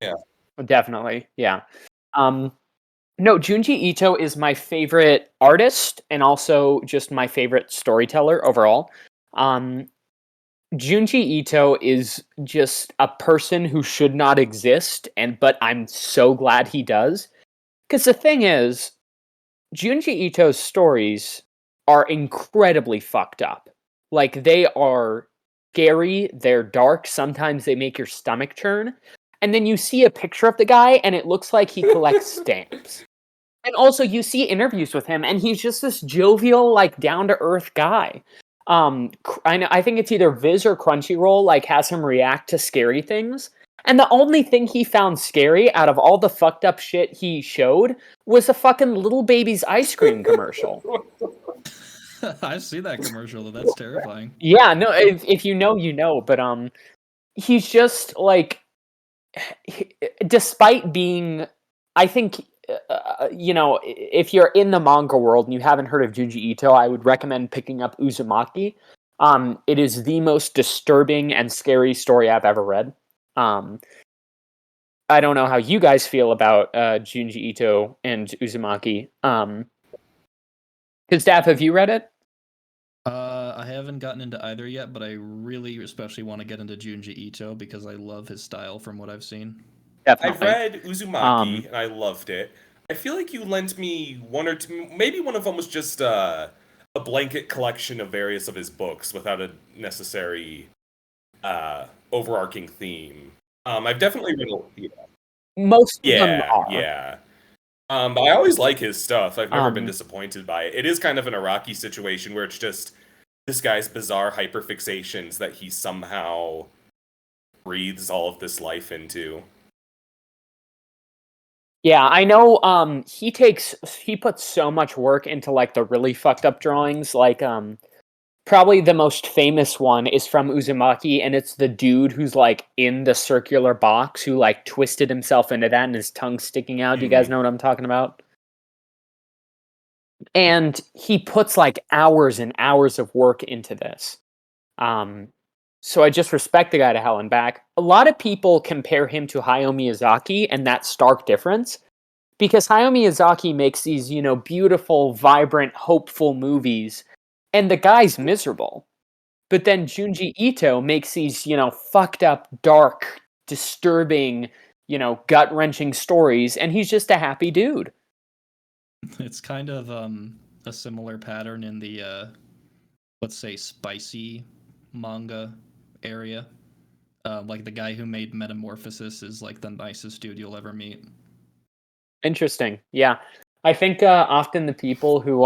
Speaker 1: Yeah.
Speaker 2: Definitely, yeah. No, Junji Ito is my favorite artist and also just my favorite storyteller overall. Junji Ito is just a person who should not exist, but I'm so glad he does. Because the thing is, Junji Ito's stories are incredibly fucked up. Like, they are scary, they're dark, sometimes they make your stomach churn. And then you see a picture of the guy, and it looks like he collects stamps. And also, you see interviews with him, and he's just this jovial, like, down-to-earth guy. I think it's either Viz or Crunchyroll, like, has him react to scary things. And the only thing he found scary out of all the fucked up shit he showed was a fucking Little Baby's ice cream commercial.
Speaker 3: I've seen that commercial, though. That's terrifying.
Speaker 2: Yeah, no, if you know, you know. But he's just, like, despite being, I think, if you're in the manga world and you haven't heard of Junji Ito, I would recommend picking up Uzumaki. It is the most disturbing and scary story I've ever read. I don't know how you guys feel about Junji Ito and Uzumaki. Because Daph, have you read it?
Speaker 3: I haven't gotten into either yet, but I really especially want to get into Junji Ito because I love his style from what I've seen.
Speaker 2: Definitely.
Speaker 1: I've read Uzumaki, and I loved it. I feel like you lent me one or two, maybe one of them was just a blanket collection of various of his books without a necessary overarching theme. I've definitely read
Speaker 2: most of them are.
Speaker 1: Yeah. But I always like his stuff. I've never been disappointed by it. It is kind of an Iraqi situation where it's just this guy's bizarre hyperfixations that he somehow breathes all of this life into.
Speaker 2: Yeah, I know he puts so much work into like the really fucked up drawings. Like probably the most famous one is from Uzumaki, and it's the dude who's like in the circular box who like twisted himself into that and his tongue sticking out. Do you guys know what I'm talking about? And he puts like hours and hours of work into this. So I just respect the guy to hell and back. A lot of people compare him to Hayao Miyazaki and that stark difference. Because Hayao Miyazaki makes these, beautiful, vibrant, hopeful movies, and the guy's miserable. But then Junji Ito makes these, fucked up, dark, disturbing, gut-wrenching stories, and he's just a happy dude.
Speaker 3: It's kind of a similar pattern in the let's say spicy manga area. Like the guy who made Metamorphosis is like the nicest dude you'll ever meet.
Speaker 2: Interesting. Yeah. I think often the people who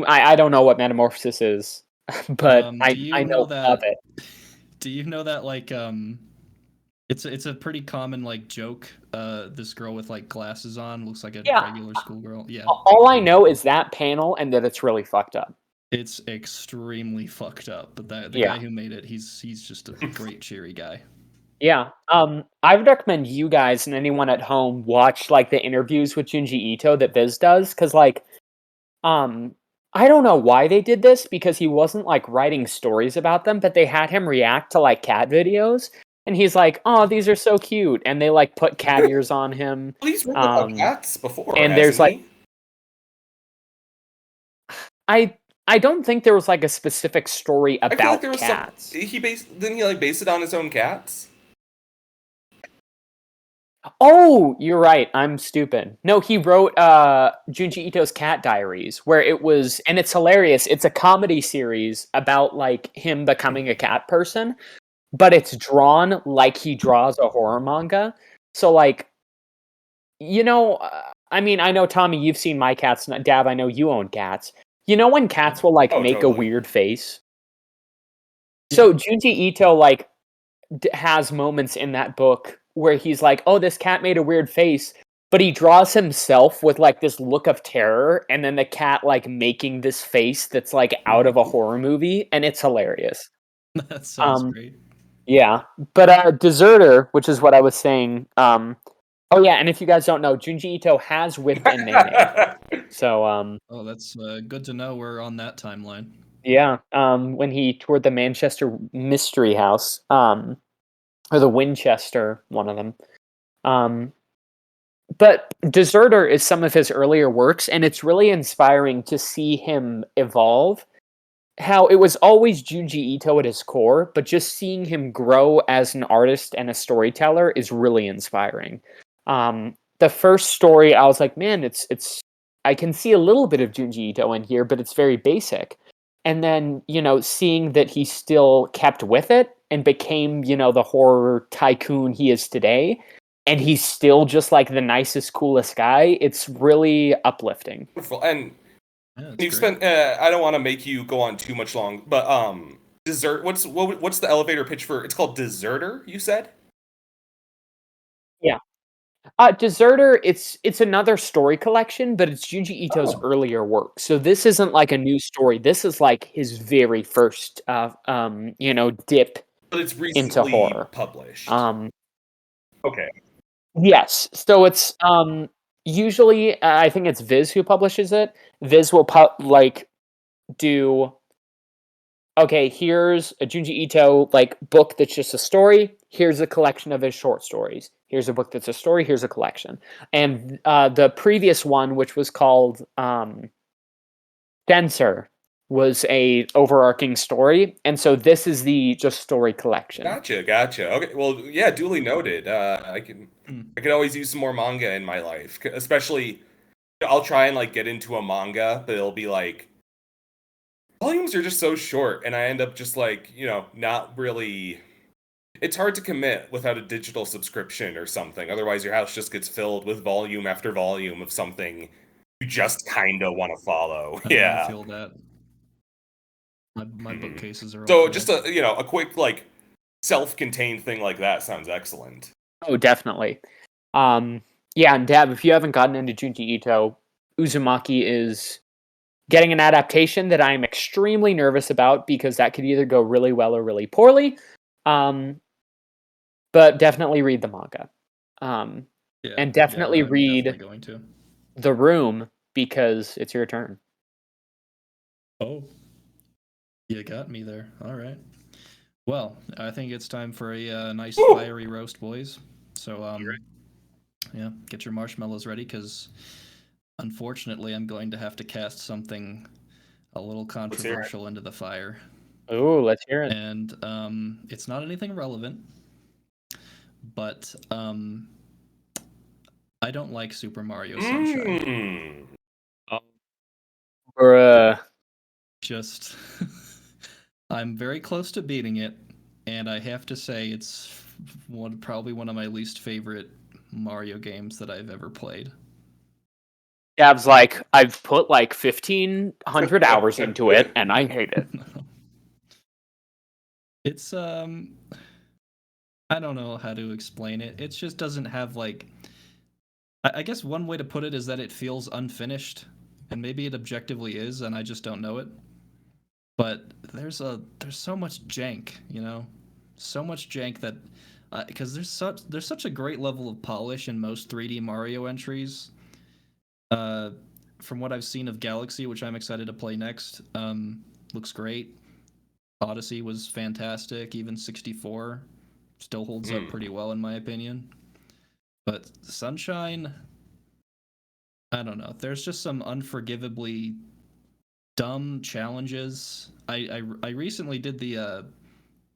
Speaker 2: I don't know what Metamorphosis is, but I know of it.
Speaker 3: Do you know that like it's a pretty common like joke. This girl with like glasses on looks like a regular schoolgirl. Yeah.
Speaker 2: All I know is that panel and that it's really fucked up.
Speaker 3: It's extremely fucked up, but the guy who made it, he's just a great cheery guy.
Speaker 2: Yeah. I would recommend you guys and anyone at home watch like the interviews with Junji Ito that Viz does, because like I don't know why they did this, because he wasn't like writing stories about them, but they had him react to like cat videos, and he's like, "Oh, these are so cute," and they like put cat ears on him.
Speaker 1: Well, he's written about cats before,
Speaker 2: and there's like, I don't think there was like a specific story about
Speaker 1: I feel like there was
Speaker 2: cats.
Speaker 1: Didn't he like base it on his own cats?
Speaker 2: Oh, you're right. I'm stupid. No, he wrote Junji Ito's Cat Diaries, where it was, and it's hilarious. It's a comedy series about like him becoming a cat person, but it's drawn like he draws a horror manga. So like, I mean, I know, Tommy, you've seen my cats. Dab, I know you own cats. You know when cats will like make a weird face? So Junji Ito like has moments in that book where he's like, "Oh, this cat made a weird face," but he draws himself with like this look of terror, and then the cat like making this face that's like out of a horror movie, and it's hilarious.
Speaker 3: That sounds great.
Speaker 2: Yeah, but Deserter, which is what I was saying. Oh yeah, and if you guys don't know, Junji Ito has whipped and Nene. So
Speaker 3: oh, that's good to know we're on that timeline.
Speaker 2: Yeah, when he toured the Manchester Mystery House, or the Winchester, one of them. But Deserter is some of his earlier works, and it's really inspiring to see him evolve. How it was always Junji Ito at his core, but just seeing him grow as an artist and a storyteller is really inspiring. The first story, I was like, man, it's I can see a little bit of Junji Ito in here, but it's very basic. And then, seeing that he still kept with it and became, the horror tycoon he is today, and he's still just like the nicest, coolest guy, it's really uplifting.
Speaker 1: Wonderful. And you've spent, I don't want to make you go on too much long, but what's the elevator pitch for, it's called Deserter, you said?
Speaker 2: Yeah. Deserter, it's another story collection, but it's Junji Ito's earlier work. So this isn't like a new story. This is like his very first, dip
Speaker 1: but it's recently
Speaker 2: into horror.
Speaker 1: Published. Okay.
Speaker 2: Yes. So it's usually I think it's Viz who publishes it. Viz will do. Okay, here's a Junji Ito like book that's just a story. Here's a collection of his short stories. Here's a book that's a story. Here's a collection. And the previous one, which was called Fencer, was a overarching story, and so this is the just story collection.
Speaker 1: Gotcha. Okay, well, yeah, duly noted. I could always use some more manga in my life, especially. I'll try and like get into a manga, but it'll be like. Volumes are just so short, and I end up just like, not really. It's hard to commit without a digital subscription or something. Otherwise, your house just gets filled with volume after volume of something you just kind of want to follow.
Speaker 3: I feel that. My bookcases are.
Speaker 1: So just a quick like self-contained thing like that sounds excellent.
Speaker 2: Oh, definitely. Yeah, and Dab, if you haven't gotten into Junji Ito, Uzumaki is getting an adaptation that I'm extremely nervous about, because that could either go really well or really poorly. But definitely read the manga. And definitely read
Speaker 3: definitely going to.
Speaker 2: The Room, because it's your turn.
Speaker 3: Oh. You got me there. All right. Well, I think it's time for a nice fiery roast, boys. So, yeah, get your marshmallows ready, because unfortunately, I'm going to have to cast something a little controversial into the fire.
Speaker 2: Oh, let's hear it.
Speaker 3: And it's not anything relevant, but I don't like Super Mario Sunshine.
Speaker 2: Bruh.
Speaker 3: Just, I'm very close to beating it, and I have to say it's probably one of my least favorite Mario games that I've ever played.
Speaker 2: Gab's like, I've put like 1,500 hours into it, and I hate it.
Speaker 3: It's I don't know how to explain it. It just doesn't have like. I guess one way to put it is that it feels unfinished, and maybe it objectively is, and I just don't know it. But there's so much jank, you know, so much jank that because there's such a great level of polish in most 3D Mario entries. From what I've seen of Galaxy, which I'm excited to play next, looks great. Odyssey was fantastic. Even 64 still holds up pretty well in my opinion. But Sunshine, I don't know. There's just some unforgivably dumb challenges. I recently did the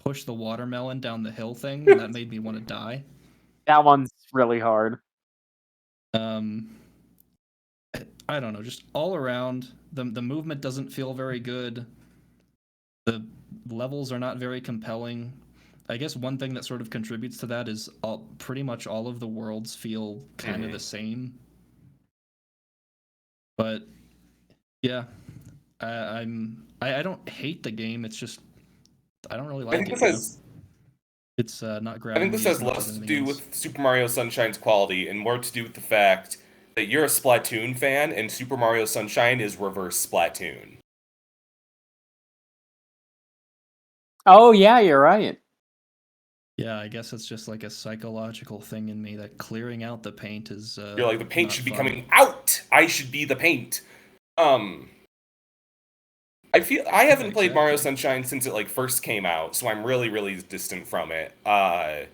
Speaker 3: push the watermelon down the hill thing, and that made me want to die.
Speaker 2: That one's really hard.
Speaker 3: I don't know. Just all around, the movement doesn't feel very good. The levels are not very compelling. I guess one thing that sort of contributes to that is pretty much all of the worlds feel kind of the same. But yeah, I don't hate the game. It's just I don't really like it. It's not grabbing.
Speaker 1: I think this has less to do with Super Mario Sunshine's quality and more to do with the fact that you're a Splatoon fan and Super Mario Sunshine is reverse Splatoon.
Speaker 2: Oh yeah, you're right.
Speaker 3: Yeah, I guess it's just like a psychological thing in me that clearing out the paint is.
Speaker 1: You're like, the paint should be
Speaker 3: fun.
Speaker 1: coming out. I should be the paint. I haven't played Mario Sunshine since it like first came out, so I'm really, really distant from it. I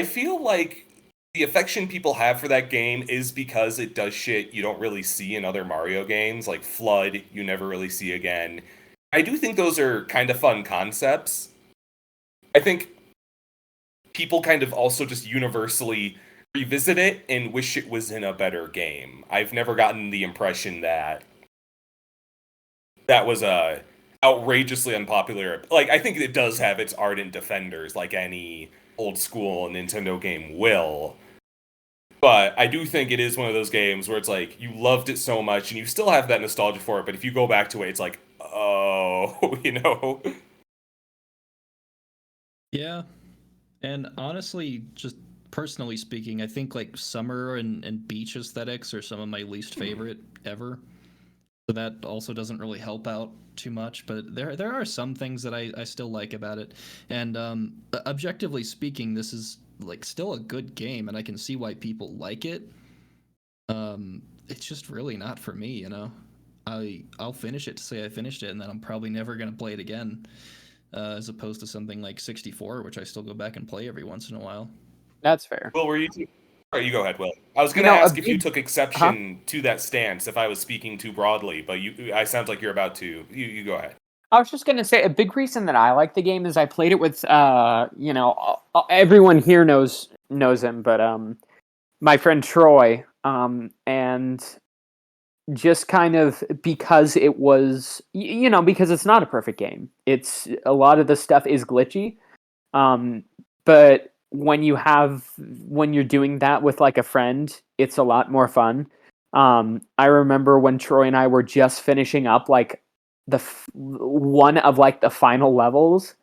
Speaker 1: feel like the affection people have for that game is because it does shit you don't really see in other Mario games, like Flood, you never really see again. I do think those are kind of fun concepts. I think people kind of also just universally revisit it and wish it was in a better game. I've never gotten the impression that was a outrageously unpopular. Like, I think it does have its ardent defenders, like any old school Nintendo game will. But I do think it is one of those games where it's like, you loved it so much and you still have that nostalgia for it, but if you go back to it, it's like, oh, you know?
Speaker 3: Yeah. And honestly, just personally speaking, I think like summer and beach aesthetics are some of my least favorite ever. So that also doesn't really help out too much, but there are some things that I still like about it. And objectively speaking, this is like still a good game, and I can see why people like it. It's just really not for me, you know. I'll finish it to say I finished it, and then I'm probably never gonna play it again. As opposed to something like 64, which I still go back and play every once in a while.
Speaker 2: That's fair.
Speaker 1: Will, were you? All right, you go ahead, Will. I was going to ask if you took exception to that stance if I was speaking too broadly, but I sounds like you're about to. You go ahead.
Speaker 2: I was just gonna say a big reason that I like the game is I played it with everyone here knows him, but my friend Troy, and just kind of because it was because it's not a perfect game. It's a lot of the stuff is glitchy, but when you're doing that with like a friend, it's a lot more fun. I remember when Troy and I were just finishing up like one of like the final levels.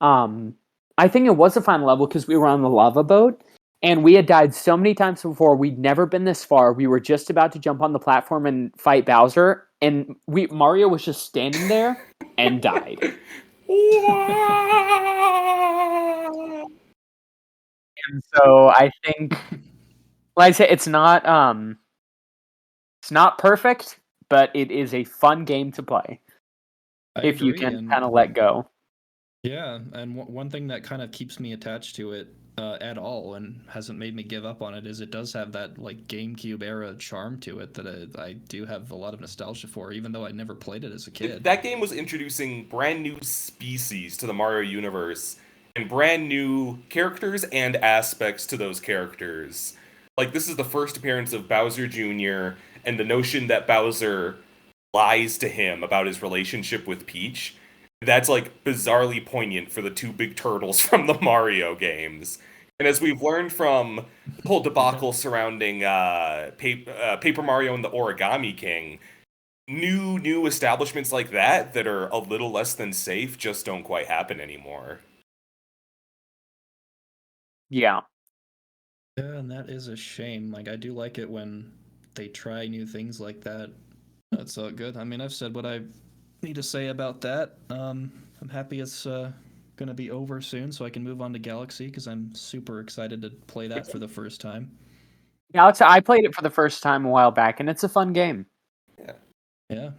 Speaker 2: I think it was the final level because we were on the lava boat and we had died so many times before. We'd never been this far. We were just about to jump on the platform and fight Bowser, and Mario was just standing there and died. And so I think, like I say, it's not perfect, but it is a fun game to play if you can kind of let go.
Speaker 3: Yeah, and one thing that kind of keeps me attached to it at all and hasn't made me give up on it is it does have that like GameCube era charm to it that I do have a lot of nostalgia for, even though I never played it as a kid.
Speaker 1: That game was introducing brand new species to the Mario universe and brand new characters and aspects to those characters. Like, this is the first appearance of Bowser Jr., and the notion that Bowser lies to him about his relationship with Peach. That's like bizarrely poignant for the two big turtles from the Mario games. And as we've learned from the whole debacle surrounding Paper Mario and the Origami King, new establishments like that are a little less than safe just don't quite happen anymore.
Speaker 2: Yeah.
Speaker 3: Yeah, and that is a shame. Like, I do like it when they try new things like that. That's good. I mean, I've said what I need to say about that. I'm happy it's gonna be over soon, so I can move on to Galaxy because I'm super excited to play that for the first time.
Speaker 2: Galaxy, I played it for the first time a while back, and it's a fun game.
Speaker 3: Yeah.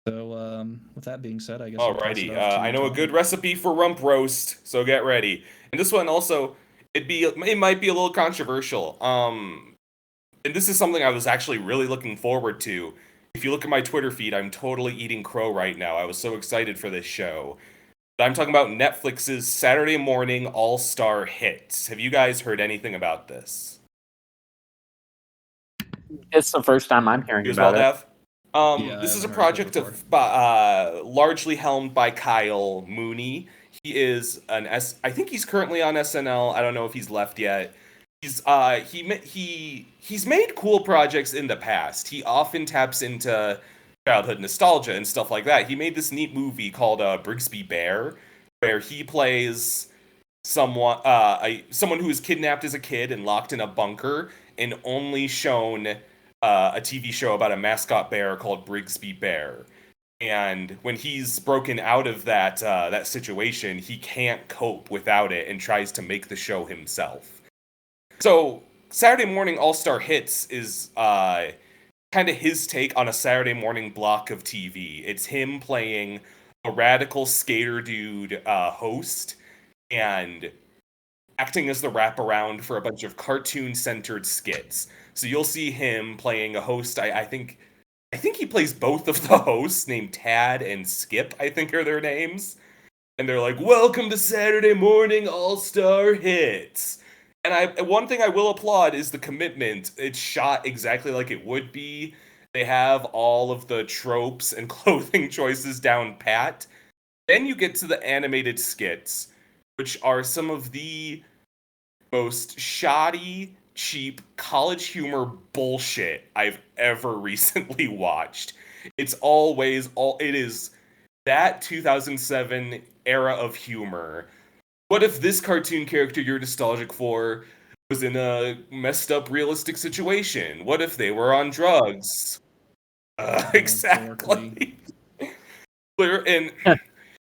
Speaker 3: So, with that being said, I guess I'll pass it
Speaker 1: Alrighty,
Speaker 3: off to
Speaker 1: I know a
Speaker 3: Tom.
Speaker 1: good recipe for rump roast, so get ready. And this one also, it might be a little controversial. And this is something I was actually really looking forward to. If you look at my Twitter feed, I'm totally eating crow right now. I was so excited for this show. But I'm talking about Netflix's Saturday morning all-star hits. Have you guys heard anything about this?
Speaker 2: It's the first time I'm hearing
Speaker 1: You as well,
Speaker 2: about it.
Speaker 1: Dev?
Speaker 3: Yeah, I
Speaker 1: This is a
Speaker 3: haven't heard of it
Speaker 1: project of largely helmed by Kyle Mooney. He is I think he's currently on SNL. I don't know if he's left yet. He's he's made cool projects in the past. He often taps into childhood nostalgia and stuff like that. He made this neat movie called Brigsby Bear, where he plays someone who was kidnapped as a kid and locked in a bunker and only shown a TV show about a mascot bear called Brigsby Bear. And when he's broken out of that situation, he can't cope without it and tries to make the show himself. So Saturday Morning All-Star Hits is kind of his take on a Saturday morning block of TV. It's him playing a radical skater dude host and acting as the wraparound for a bunch of cartoon-centered skits. So you'll see him playing a host. I think he plays both of the hosts, named Tad and Skip, I think are their names. And they're like, "Welcome to Saturday Morning All-Star Hits." And one thing I will applaud is the commitment. It's shot exactly like it would be. They have all of the tropes and clothing choices down pat. Then you get to the animated skits, which are some of the most shoddy, cheap college humor bullshit I've ever recently watched. It is that 2007 era of humor. What if this cartoon character you're nostalgic for was in a messed up realistic situation? What if they were on drugs? Exactly. And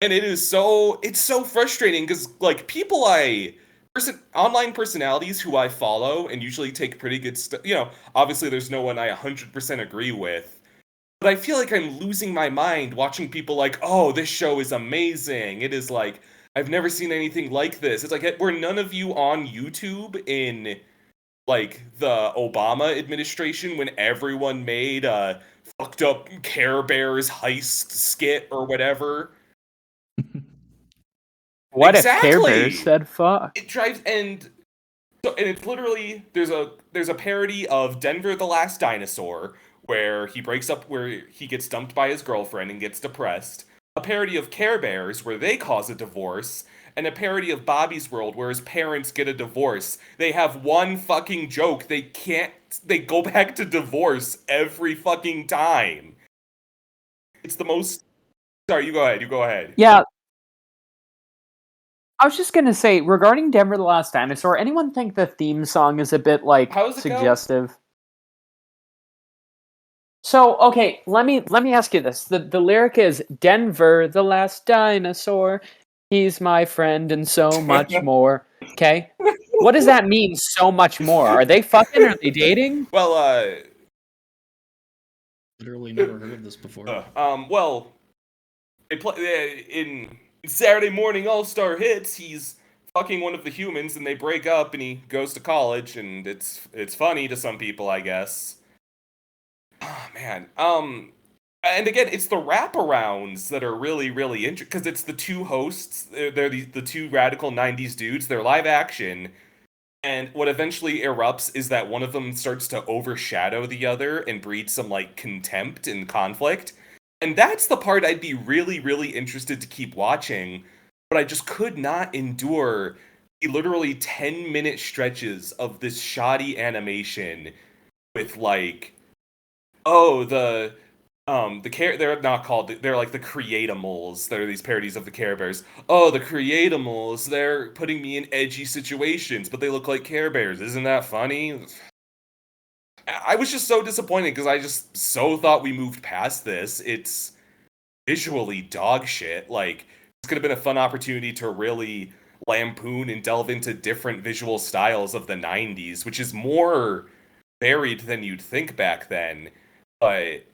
Speaker 1: it's so frustrating because like online personalities who I follow and usually take pretty good stuff. Obviously there's no one I 100% agree with, but I feel like I'm losing my mind watching people like, "Oh, this show is amazing. It is like I've never seen anything like this." It's like, were none of you on YouTube in like the Obama administration when everyone made a fucked up Care Bears heist skit or whatever?
Speaker 2: What if Care
Speaker 1: Exactly.
Speaker 2: Bears said fuck?
Speaker 1: It drives and it's literally there's a parody of Denver the Last Dinosaur where he gets dumped by his girlfriend and gets depressed. A parody of Care Bears where they cause a divorce, and a parody of Bobby's World where his parents get a divorce. They have one fucking joke. They go back to divorce every fucking time. It's the most. Sorry, you go ahead.
Speaker 2: Yeah. I was just gonna say, regarding Denver the Last Dinosaur, anyone think the theme song is a bit like
Speaker 1: How's it go?
Speaker 2: suggestive? So, okay, let me ask you this. The lyric is Denver the Last Dinosaur, he's my friend and so much more. Okay? What does that mean, so much more? Are they fucking? Are they dating?
Speaker 1: Well,
Speaker 3: Literally never heard of this before.
Speaker 1: well, they play in Saturday Morning All-Star Hits. He's fucking one of the humans, and they break up, and he goes to college, and it's funny to some people, I guess. Oh man, And again, it's the wraparounds that are really, really interesting because it's the two hosts. They're the two radical '90s dudes. They're live action, and what eventually erupts is that one of them starts to overshadow the other and breed some like contempt and conflict. And that's the part I'd be really, really interested to keep watching, but I just could not endure the literally 10-minute stretches of this shoddy animation with like, oh, they're not called, they're like the Creatimals. They're these parodies of the Care Bears. Oh, the Creatimals, they're putting me in edgy situations, but they look like Care Bears. Isn't that funny? I was just so disappointed because I just so thought we moved past this. It's visually dog shit. Like, it's could have been a fun opportunity to really lampoon and delve into different visual styles of the 90s, which is more varied than you'd think back then. But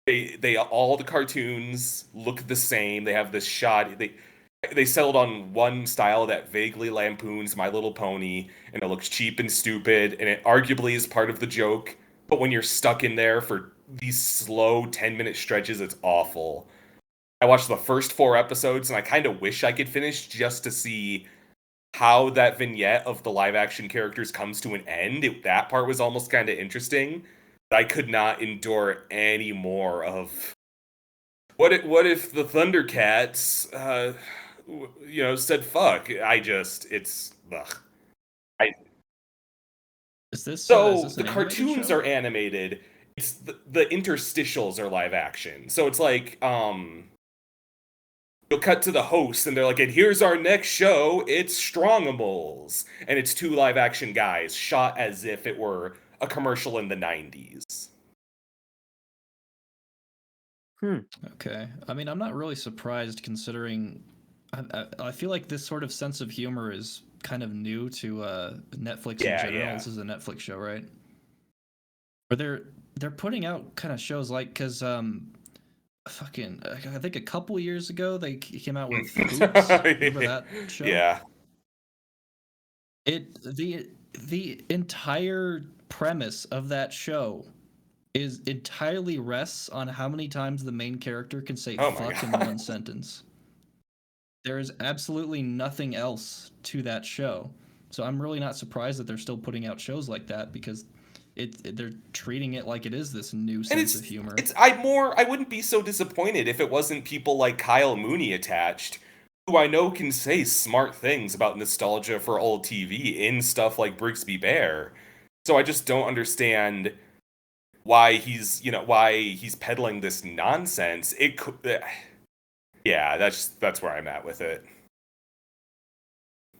Speaker 1: they all the cartoons look the same. They have this shot. They settled on one style that vaguely lampoons My Little Pony, and it looks cheap and stupid, and it arguably is part of the joke. But when you're stuck in there for these slow 10-minute stretches, it's awful. I watched the first 4 episodes, and I kind of wish I could finish just to see how that vignette of the live action characters comes to an end. That part was almost kind of interesting. But I could not endure any more of what if the Thundercats said fuck. It's ugh. I
Speaker 3: Is this
Speaker 1: So
Speaker 3: is this
Speaker 1: the
Speaker 3: an animated
Speaker 1: cartoons
Speaker 3: show?
Speaker 1: are animated. It's the interstitials are live action. So it's like you'll cut to the host and they're like, and here's our next show, it's Strongimals. And it's two live action guys shot as if it were a commercial in the 90s.
Speaker 3: Okay. I mean, I'm not really surprised considering I feel like this sort of sense of humor is kind of new to Netflix in
Speaker 1: Yeah,
Speaker 3: general.
Speaker 1: yeah.
Speaker 3: This is a Netflix show, right? But they're putting out kind of shows like because fucking I think a couple years ago they came out with Hoops. Remember that show?
Speaker 1: Yeah.
Speaker 3: The entire premise of that show is entirely rests on how many times the main character can say
Speaker 1: Oh my
Speaker 3: fuck in
Speaker 1: God.
Speaker 3: one sentence. There is absolutely nothing else to that show. So I'm really not surprised that they're still putting out shows like that because they're treating it like it is this new
Speaker 1: And
Speaker 3: sense of humor.
Speaker 1: I wouldn't be so disappointed if it wasn't people like Kyle Mooney attached, who I know can say smart things about nostalgia for old TV in stuff like Brigsby Bear. So I just don't understand why he's peddling this nonsense. Yeah, that's where I'm at with it.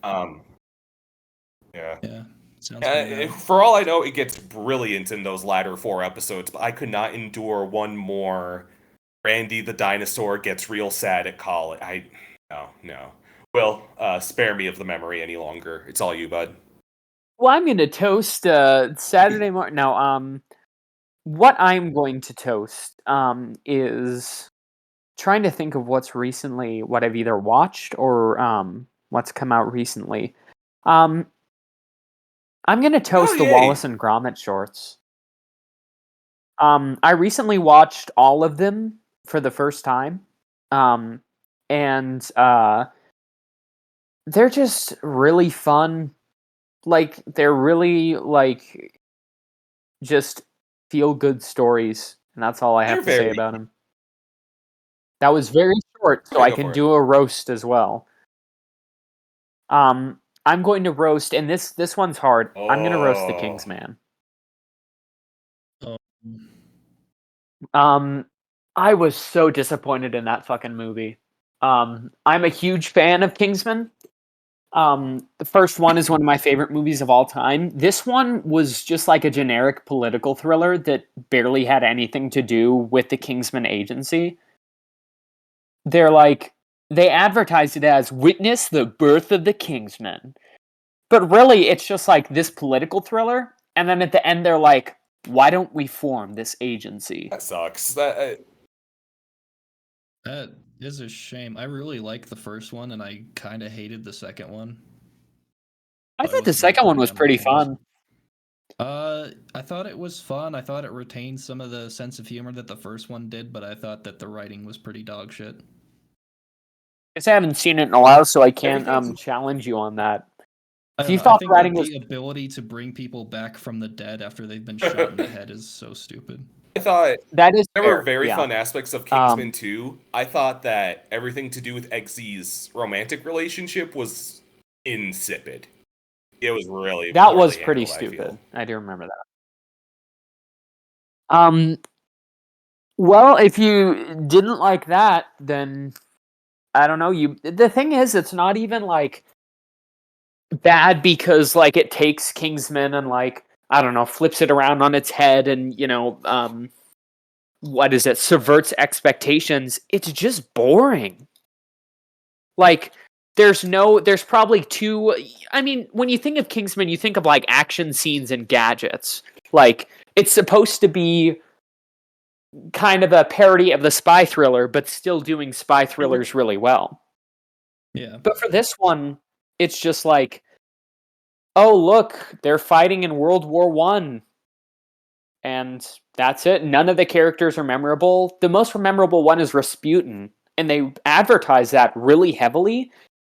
Speaker 1: Yeah.
Speaker 3: Yeah. Sounds pretty bad.
Speaker 1: For all I know, it gets brilliant in those latter 4 episodes, but I could not endure one more. Randy the dinosaur gets real sad at college. No. Will, spare me of the memory any longer. It's all you, bud.
Speaker 2: Well, I'm gonna toast Saturday morning. Now, what I'm going to toast is trying to think of what I've either watched or what's come out recently. I'm gonna toast the
Speaker 1: yay.
Speaker 2: Wallace and Gromit shorts. I recently watched all of them for the first time. And they're just really fun. Like, they're really like just feel good stories, and that's all I have to say about them. That was very short, so I can do a roast as well. I'm going to roast, and this one's hard. I'm going to roast the Kingsman. I was so disappointed in that fucking movie. I'm a huge fan of Kingsman. The first one is one of my favorite movies of all time. This one was just like a generic political thriller that barely had anything to do with the Kingsman agency. They advertised it as witness the birth of the Kingsman. But really, it's just like this political thriller. And then at the end, they're like, why don't we form this agency?
Speaker 1: That sucks.
Speaker 3: That is a shame. I really liked the first one, and I kind of hated the second one.
Speaker 2: I thought the second one was pretty fun.
Speaker 3: I thought it was fun. I thought it retained some of the sense of humor that the first one did, but I thought that the writing was pretty dog shit.
Speaker 2: Guess I haven't seen it in a while, so I can't
Speaker 1: Everything's-
Speaker 2: challenge you on that.
Speaker 3: I
Speaker 2: If
Speaker 3: don't
Speaker 2: you
Speaker 3: know. I
Speaker 2: thought
Speaker 3: think
Speaker 2: writing
Speaker 3: that
Speaker 2: was
Speaker 3: the ability to bring people back from the dead after they've been shot in the head is so stupid.
Speaker 1: I thought
Speaker 2: that is
Speaker 1: there
Speaker 2: fair,
Speaker 1: were very
Speaker 2: yeah.
Speaker 1: fun aspects of Kingsman 2. I thought that everything to do with XZ's romantic relationship was insipid. It was really
Speaker 2: That was
Speaker 1: poorly
Speaker 2: pretty
Speaker 1: handled, I feel.
Speaker 2: stupid. I do remember that. Well, if you didn't like that, then I don't know. The thing is, it's not even like bad because like it takes Kingsman and like I don't know, flips it around on its head and what is it? Subverts expectations. It's just boring. Like there's probably two. I mean, when you think of Kingsman, you think of like action scenes and gadgets. Like it's supposed to be kind of a parody of the spy thriller, but still doing spy thrillers really well.
Speaker 3: Yeah.
Speaker 2: But for this one, it's just like, oh look, they're fighting in World War One, and that's it. None of the characters are memorable. The most memorable one is Rasputin, and they advertise that really heavily.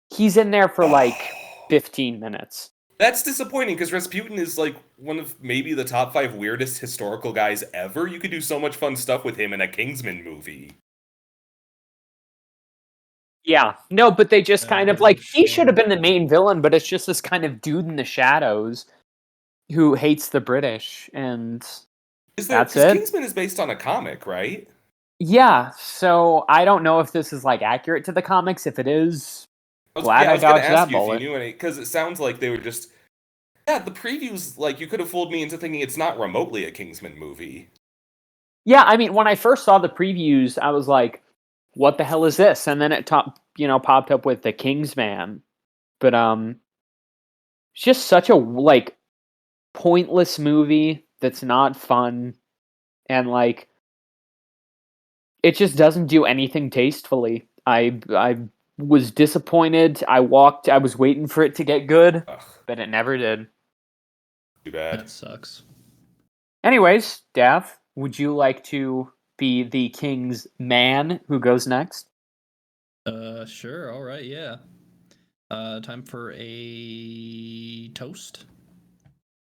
Speaker 2: He's in there for like 15 minutes.
Speaker 1: That's disappointing because Rasputin is like one of maybe the top 5 weirdest historical guys ever. You could do so much fun stuff with him in a Kingsman movie.
Speaker 2: Yeah, no, but they just kind of like he should have
Speaker 3: Shame.
Speaker 2: been the main villain, but it's just this kind of dude in the shadows who hates the British, and that's
Speaker 1: Because
Speaker 2: it.
Speaker 1: Kingsman is based on a comic, right?
Speaker 2: Yeah, so I don't know if this is like accurate to the comics. If it is,
Speaker 1: I was
Speaker 2: glad I
Speaker 1: going to
Speaker 2: dodged
Speaker 1: ask
Speaker 2: that
Speaker 1: you if
Speaker 2: bullet.
Speaker 1: you knew any, because it sounds like they were just. Yeah, the previews, like, you could have fooled me into thinking it's not remotely a Kingsman movie.
Speaker 2: Yeah, I mean, when I first saw the previews, I was like, "What the hell is this?" And then it popped up with the Kingsman, but it's just such a like pointless movie that's not fun, and like it just doesn't do anything tastefully. I was disappointed. I was waiting for it to get good,
Speaker 1: Ugh,
Speaker 2: but it never did.
Speaker 1: too bad.
Speaker 3: That sucks.
Speaker 2: Anyways, Dav, would you like to be the king's man who goes next?
Speaker 3: Sure. All right. Yeah. Time for a toast.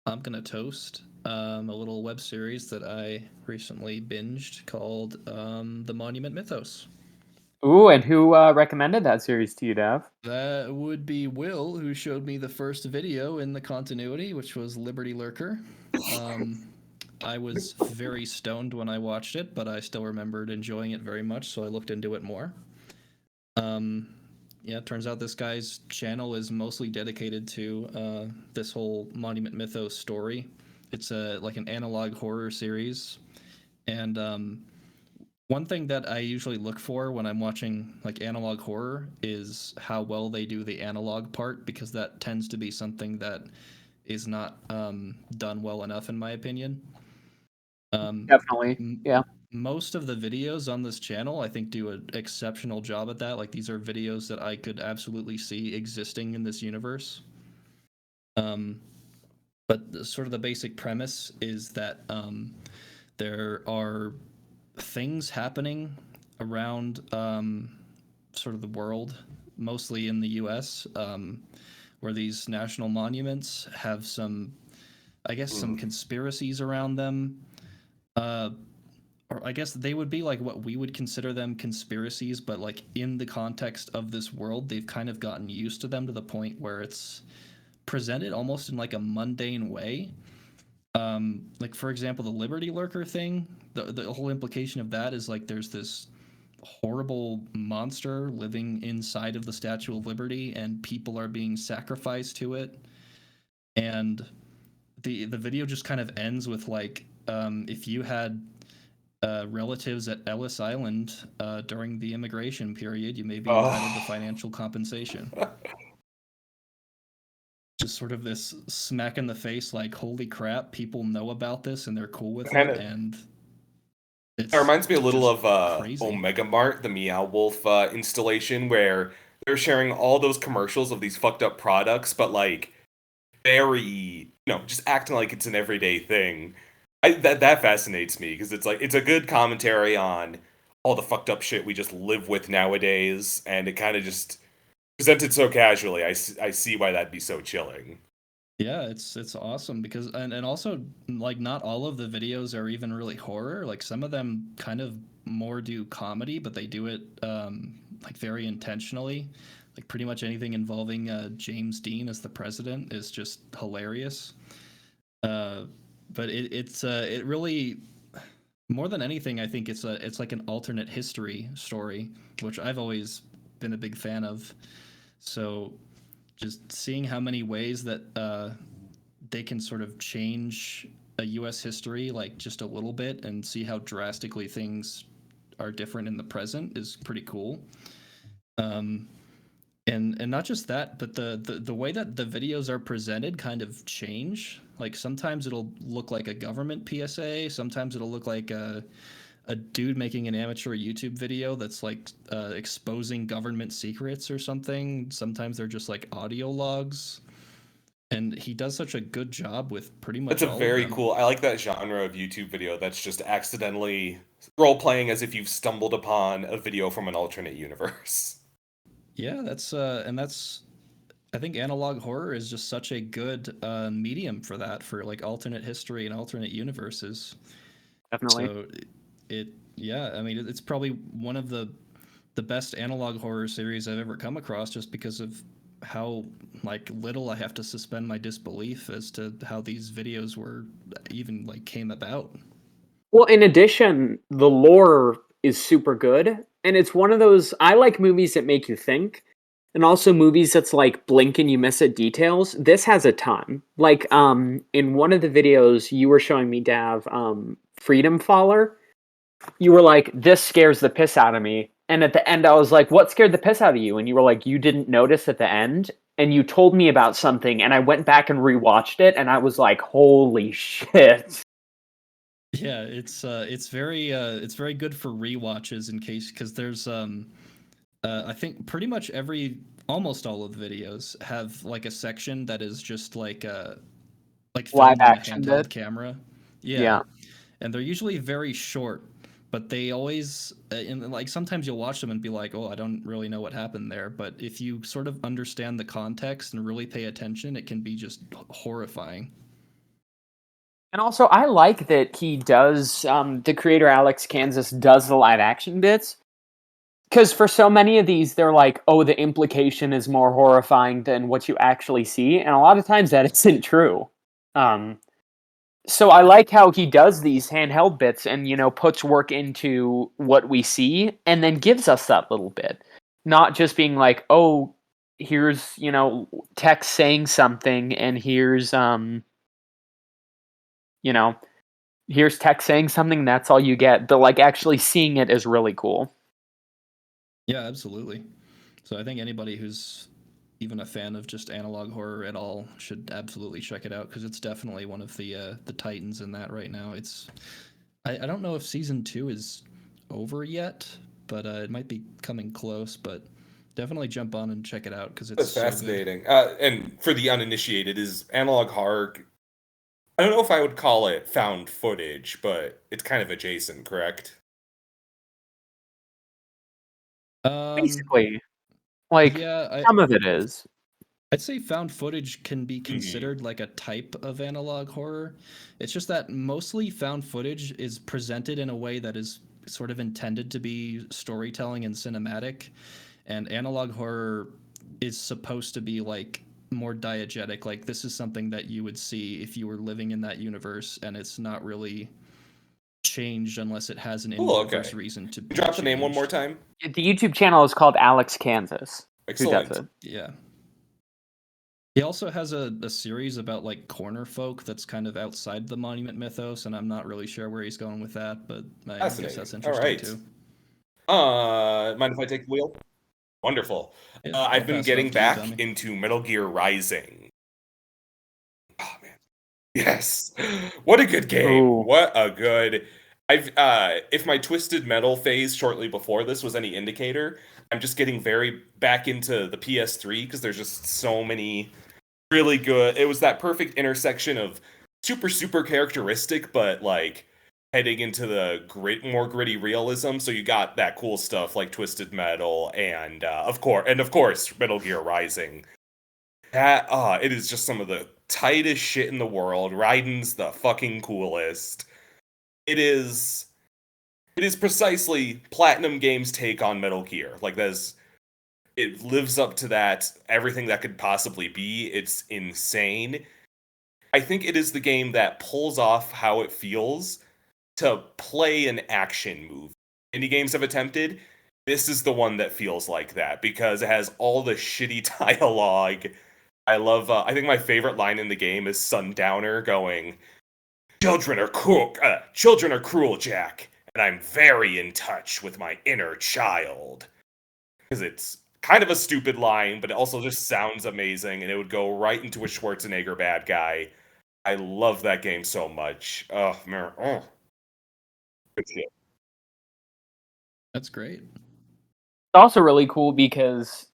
Speaker 3: I'm gonna toast a little web series that I recently binged called The Monument Mythos.
Speaker 2: Ooh, and who recommended that series to you, Dav?
Speaker 3: That would be Will, who showed me the first video in the continuity, which was Liberty Lurker. I was very stoned when I watched it, but I still remembered enjoying it very much, so I looked into it more. Yeah, it turns out this guy's channel is mostly dedicated to this whole Monument Mythos story. It's like an analog horror series, and one thing that I usually look for when I'm watching like analog horror is how well they do the analog part, because that tends to be something that is not done well enough, in my opinion.
Speaker 2: Definitely, yeah.
Speaker 3: Most of the videos on this channel, I think, do an exceptional job at that. Like, these are videos that I could absolutely see existing in this universe. But sort of the basic premise is that there are things happening around sort of the world, mostly in the U.S., where these national monuments have some, I guess, some conspiracies around them. Or I guess they would be like what we would consider them conspiracies, but like in the context of this world, they've kind of gotten used to them to the point where it's presented almost in like a mundane way. Like for example, the Liberty Lurker thing, the whole implication of that is like there's this horrible monster living inside of the Statue of Liberty, and people are being sacrificed to it. And the video just kind of ends with like, if you had relatives at Ellis Island during the immigration period, you may be entitled to financial compensation. Just sort of this smack in the face, like, holy crap, people know about this and they're cool with it, and
Speaker 1: it reminds me a little of
Speaker 3: crazy.
Speaker 1: Omega Mart, the Meow Wolf installation, where they're sharing all those commercials of these fucked up products, but like very just acting like it's an everyday thing. That fascinates me because it's like it's a good commentary on all the fucked up shit we just live with nowadays, and it kind of just presented so casually. I see why that'd be so chilling.
Speaker 3: Yeah, it's awesome because and also like not all of the videos are even really horror. Like some of them kind of more do comedy, but they do it like very intentionally. Like pretty much anything involving James Dean as the president is just hilarious. Uh, but it really more than anything, I think it's like an alternate history story, which I've always been a big fan of. So just seeing how many ways that they can sort of change a U.S. history like just a little bit and see how drastically things are different in the present is pretty cool. Um, and not just that, but the way that the videos are presented kind of change. Like sometimes it'll look like a government PSA, sometimes it'll look like a dude making an amateur YouTube video that's like exposing government secrets or something. Sometimes they're just like audio logs, and he does such a good job with pretty much
Speaker 1: That's a
Speaker 3: all of
Speaker 1: very
Speaker 3: them.
Speaker 1: cool. I like that genre of YouTube video that's just accidentally role playing as if you've stumbled upon a video from an alternate universe.
Speaker 3: Yeah, that's I think analog horror is just such a good medium for that, for like alternate history and alternate universes.
Speaker 2: Definitely.
Speaker 3: So yeah, I mean it's probably one of the best analog horror series I've ever come across, just because of how like little I have to suspend my disbelief as to how these videos were even like came about.
Speaker 2: Well, in addition, the lore is super good, and it's one of those I like movies that make you think, and also movies that's like blink and you miss it details. This has a ton. Like in one of the videos you were showing me, Dav, Freedom Faller, you were like, this scares the piss out of me. And at the end I was like, what scared the piss out of you? And you were like, you didn't notice at the end, and you told me about something, and I went back and rewatched it, and I was like, holy shit.
Speaker 3: Yeah, it's very good for rewatches in case, because there's I think pretty much almost all of the videos have like a section that is just like
Speaker 2: Live
Speaker 3: filmed on a
Speaker 2: action bit.
Speaker 3: handheld camera. Yeah,
Speaker 2: Yeah.
Speaker 3: and they're usually very short, but they always and like sometimes you'll watch them and be like, oh, I don't really know what happened there. But if you sort of understand the context and really pay attention, it can be just horrifying.
Speaker 2: And also, I like that he does, the creator Alex Kansas does the live action bits. Because for so many of these, they're like, oh, the implication is more horrifying than what you actually see. And a lot of times that isn't true. Um, so I like how he does these handheld bits and, puts work into what we see and then gives us that little bit. Not just being like, oh, here's, text saying something, and you know, here's text saying something, that's all you get. But like actually seeing it is really cool.
Speaker 3: Yeah, absolutely. So I think anybody who's even a fan of just analog horror at all should absolutely check it out, because it's definitely one of the titans in that right now. I don't know if season 2 is over yet, but it might be coming close. But definitely jump on and check it out because it's
Speaker 1: That's
Speaker 3: so good.
Speaker 1: fascinating. And for the uninitiated, is analog horror. I don't know if I would call it found footage, but it's kind of adjacent, correct?
Speaker 3: Um,
Speaker 2: Basically, like
Speaker 3: yeah,
Speaker 2: some of it is.
Speaker 3: I'd say found footage can be
Speaker 1: Mhm.
Speaker 3: considered like a type of analog horror. It's just that mostly found footage is presented in a way that is sort of intended to be storytelling and cinematic, and analog horror is supposed to be like more diegetic. Like this is something that you would see if you were living in that universe, and it's not really changed unless it has an
Speaker 1: Cool.
Speaker 3: in-universe
Speaker 1: Okay.
Speaker 3: reason to be
Speaker 1: Drop the name one more
Speaker 3: changed.
Speaker 1: time.
Speaker 2: The YouTube channel is called Alex Kansas, who does
Speaker 1: Excellent.
Speaker 2: it.
Speaker 3: Yeah. He also has a series about like corner folk that's kind of outside the monument mythos, and I'm not really sure where he's going with that, but I guess that's
Speaker 1: Fascinating. All
Speaker 3: interesting
Speaker 1: right.
Speaker 3: too.
Speaker 1: Mind if I take the wheel? Wonderful.
Speaker 3: Yeah, I'll
Speaker 1: I've been
Speaker 3: pass it off
Speaker 1: getting
Speaker 3: to you,
Speaker 1: back
Speaker 3: Tommy.
Speaker 1: into Metal Gear Rising. Oh man. Yes. What a good game.
Speaker 2: Ooh.
Speaker 1: What a good. I've if my Twisted Metal phase shortly before this was any indicator, I'm just getting very back into the PS3 because there's just so many really good. It was that perfect intersection of super characteristic, but like heading into the more gritty realism. So you got that cool stuff like Twisted Metal and of course Metal Gear Rising. That it is just some of the tightest shit in the world. Raiden's the fucking coolest. It is precisely Platinum Games' take on Metal Gear. Like it lives up to that, everything that could possibly be. It's insane. I think it is the game that pulls off how it feels to play an action movie. Indie games have attempted. This is the one that feels like that because it has all the shitty dialogue. I love. I think my favorite line in the game is Sundowner going, "Children are cruel. Children are cruel, Jack, and I'm very in touch with my inner child." Because it's kind of a stupid line, but it also just sounds amazing, and it would go right into a Schwarzenegger bad guy. I love that game so much. Oh man, good shit.
Speaker 3: That's great.
Speaker 2: It's also really cool because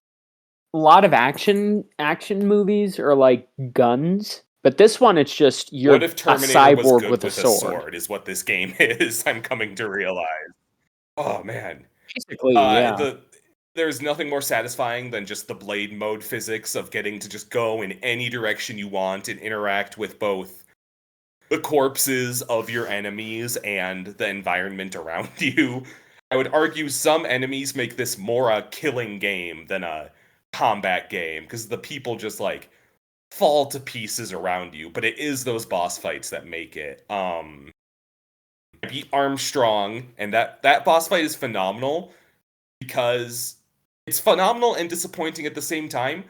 Speaker 2: a lot of action movies are like guns, but this one it's just you're
Speaker 1: What if
Speaker 2: a
Speaker 1: Terminator was
Speaker 2: cyborg
Speaker 1: good
Speaker 2: with a sword.
Speaker 1: is what this game is. I'm coming to realize. Oh man.
Speaker 2: Basically, yeah.
Speaker 1: There's nothing more satisfying than just the blade mode physics of getting to just go in any direction you want and interact with both the corpses of your enemies and the environment around you. I would argue some enemies make this more a killing game than a combat game because the people just like fall to pieces around you, but it is those boss fights that make it. I beat Armstrong, and that boss fight is phenomenal because it's phenomenal and disappointing at the same time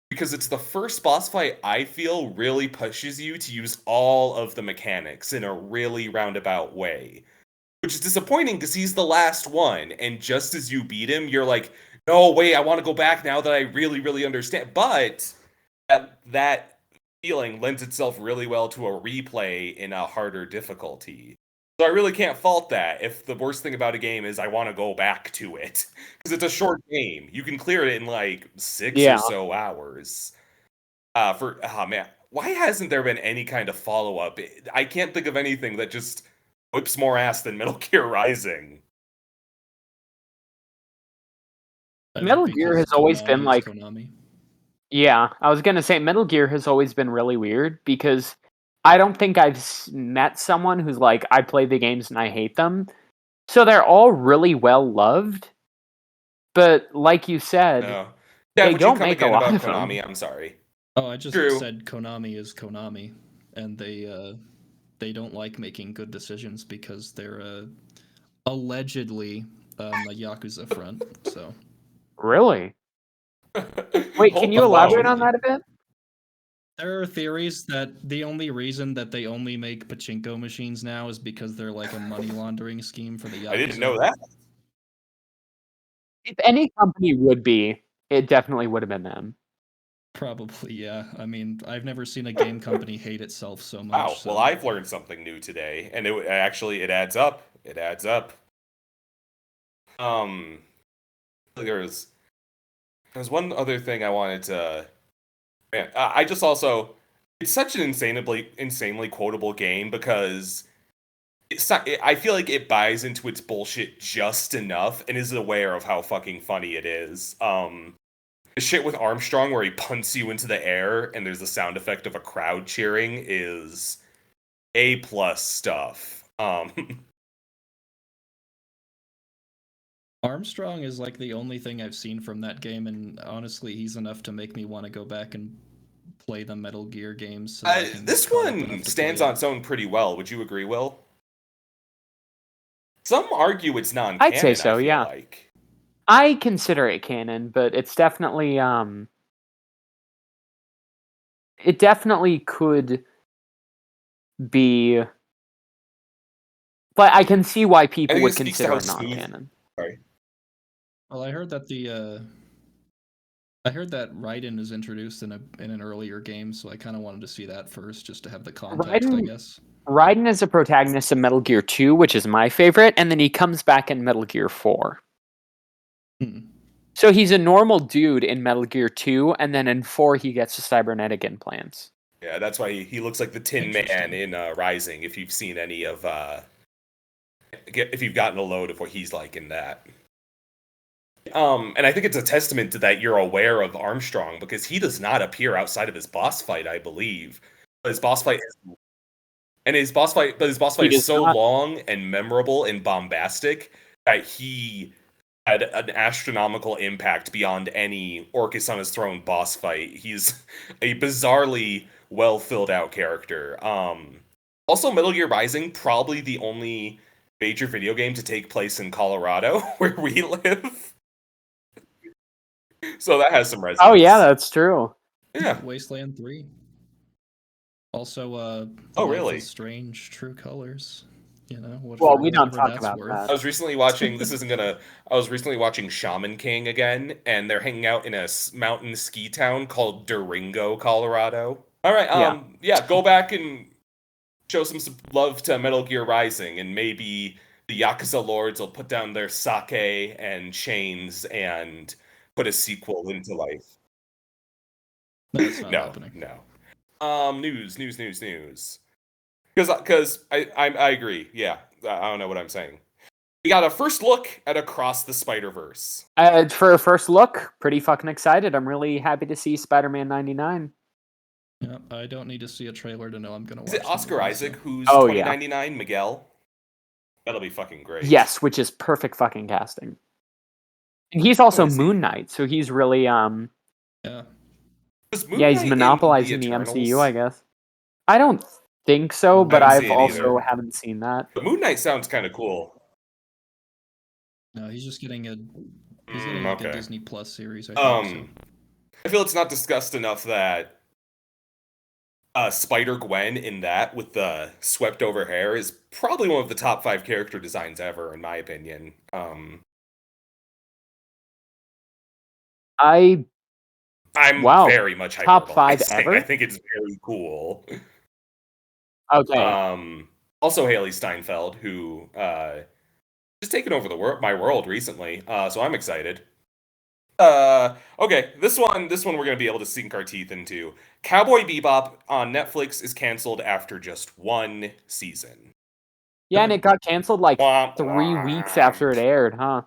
Speaker 1: because it's the first boss fight I feel really pushes you to use all of the mechanics in a really roundabout way. Which is disappointing because he's the last one, and just as you beat him, you're like, no, wait, I want to go back now that I really understand. But that feeling lends itself really well to a replay in a harder difficulty. So I really can't fault that if the worst thing about a game is I want to go back to it. Because it's a short game. You can clear it in like 6 or so hours. Man, why hasn't there been any kind of follow-up? I can't think of anything that just whips more ass than Metal Gear Rising.
Speaker 2: Metal Gear has always been like
Speaker 3: Konami.
Speaker 2: Yeah, I was gonna say Metal Gear has always been really weird because I don't think I've met someone who's like, I play the games and I hate them. So they're all really well loved, but like you said,
Speaker 1: Yeah,
Speaker 2: they don't make a lot of
Speaker 1: Konami.
Speaker 2: them.
Speaker 1: I'm sorry.
Speaker 3: Oh, I just
Speaker 1: True.
Speaker 3: said Konami is Konami, and they don't like making good decisions because they're allegedly a Yakuza front. So
Speaker 2: Really? Wait, can you elaborate on that a bit?
Speaker 3: there are theories that the only reason that they only make pachinko machines now is because they're like a money laundering scheme for the Yakuza.
Speaker 1: I didn't know that.
Speaker 2: If any company would be, it definitely would have been them.
Speaker 3: Probably, yeah. I mean, I've never seen a game company hate itself so much.
Speaker 1: Wow.
Speaker 3: So.
Speaker 1: Well, I've learned something new today, and it adds up. It adds up. There's one other thing I wanted to. Man, I just also. It's such an insanely quotable game because I feel like it buys into its bullshit just enough and is aware of how fucking funny it is. The shit with Armstrong where he punts you into the air and there's the sound effect of a crowd cheering is A+ stuff.
Speaker 3: Armstrong is like the only thing I've seen from that game, and honestly, he's enough to make me want to go back and play the Metal Gear games. So
Speaker 1: this one stands on its own pretty well. Would you agree, Will? Some argue it's non-canon.
Speaker 2: I'd say so, yeah.
Speaker 1: Like.
Speaker 2: I consider it canon, but it's definitely it definitely could be, but I can see why people would consider it non-canon.
Speaker 1: Sorry.
Speaker 3: Well, I heard that Raiden is introduced in an earlier game, so I kind of wanted to see that first, just to have the context, I guess.
Speaker 2: Raiden is a protagonist of Metal Gear 2, which is my favorite, and then he comes back in Metal Gear 4. So he's a normal dude in Metal Gear 2, and then in 4 he gets the cybernetic implants.
Speaker 1: Yeah, that's why he looks like the Tin Man in Rising. If you've seen any of, if you've gotten a load of what he's like in that. And I think it's a testament to that you're aware of Armstrong, because he does not appear outside of his boss fight, I believe. His boss fight is so long and memorable and bombastic that he had an astronomical impact beyond any Orcus on his Throne boss fight. He's a bizarrely well filled out character. Also, Metal Gear Rising, probably the only major video game to take place in Colorado, where we live. So that has some resonance.
Speaker 2: Oh yeah, that's true.
Speaker 1: Yeah.
Speaker 3: Wasteland 3. Also,
Speaker 1: really?
Speaker 3: Strange True Colors. You know,
Speaker 2: well, we don't talk about that.
Speaker 1: I was recently watching. I was recently watching Shaman King again, and they're hanging out in a mountain ski town called Durango, Colorado. All right. Yeah. Go back and show some love to Metal Gear Rising, and maybe the Yakuza lords will put down their sake and chains and put a sequel into life.
Speaker 3: That's not happening.
Speaker 1: No. News. Because I agree. Yeah, I don't know what I'm saying. We got a first look at Across the Spider-Verse.
Speaker 2: For a first look, pretty fucking excited. I'm really happy to see Spider-Man 99.
Speaker 3: Yeah, I don't need to see a trailer to know I'm gonna watch.
Speaker 1: Is it Oscar Isaac who's 2099 Miguel? That'll be fucking great.
Speaker 2: Yes, which is perfect fucking casting. And he's also Moon Knight, so he's really
Speaker 3: Yeah.
Speaker 2: he's monopolizing the MCU, I guess. I don't think so, but I've also haven't seen that.
Speaker 1: But Moon Knight sounds kind of cool.
Speaker 3: No, he's just getting a Disney Plus series.
Speaker 1: I feel it's not discussed enough that Spider-Gwen in that with the swept over hair is probably one of the top 5 character designs ever, in my opinion. I'm very much
Speaker 2: top 5 ever.
Speaker 1: I think it's very cool.
Speaker 2: Okay.
Speaker 1: Also Haley Steinfeld, who just taken over my world recently. So I'm excited. Okay, this one we're gonna be able to sink our teeth into. Cowboy Bebop on Netflix is canceled after just 1 season.
Speaker 2: Yeah, and it got canceled like 3 weeks after it aired, huh?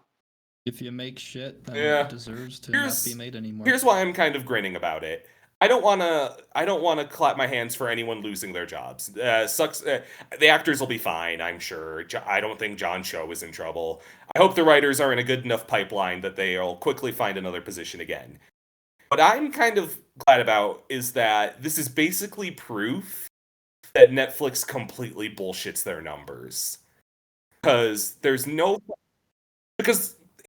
Speaker 3: If you make shit, then it deserves to not be made anymore.
Speaker 1: Here's why I'm kind of grinning about it. I don't want to clap my hands for anyone losing their jobs. Sucks. The actors will be fine, I'm sure. I don't think John Cho is in trouble. I hope the writers are in a good enough pipeline that they'll quickly find another position again. What I'm kind of glad about is that this is basically proof that Netflix completely bullshits their numbers. Because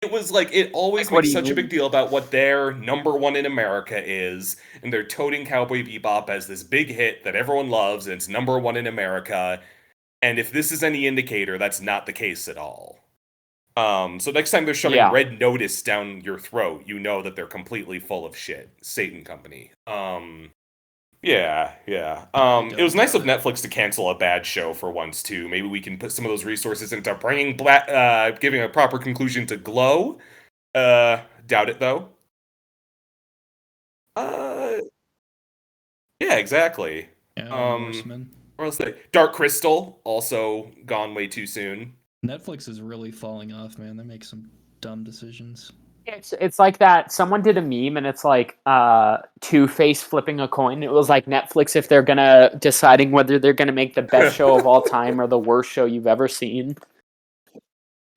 Speaker 1: it was like, it always makes such a big deal about what their number 1 in America is, and they're toting Cowboy Bebop as this big hit that everyone loves, and it's number 1 in America. And if this is any indicator, that's not the case at all. So next time they're shoving Red Notice down your throat, you know that they're completely full of shit. Satan Company. Yeah. It was nice of Netflix to cancel a bad show for once too. Maybe we can put some of those resources into bringing giving a proper conclusion to Glow. Doubt it though. Yeah, exactly.
Speaker 3: Horseman.
Speaker 1: Or else Dark Crystal also gone way too soon.
Speaker 3: Netflix is really falling off, man. They make some dumb decisions.
Speaker 2: It's like that. Someone did a meme, and it's like Two-Face flipping a coin. It was like Netflix if they're deciding whether they're gonna make the best show of all time or the worst show you've ever seen.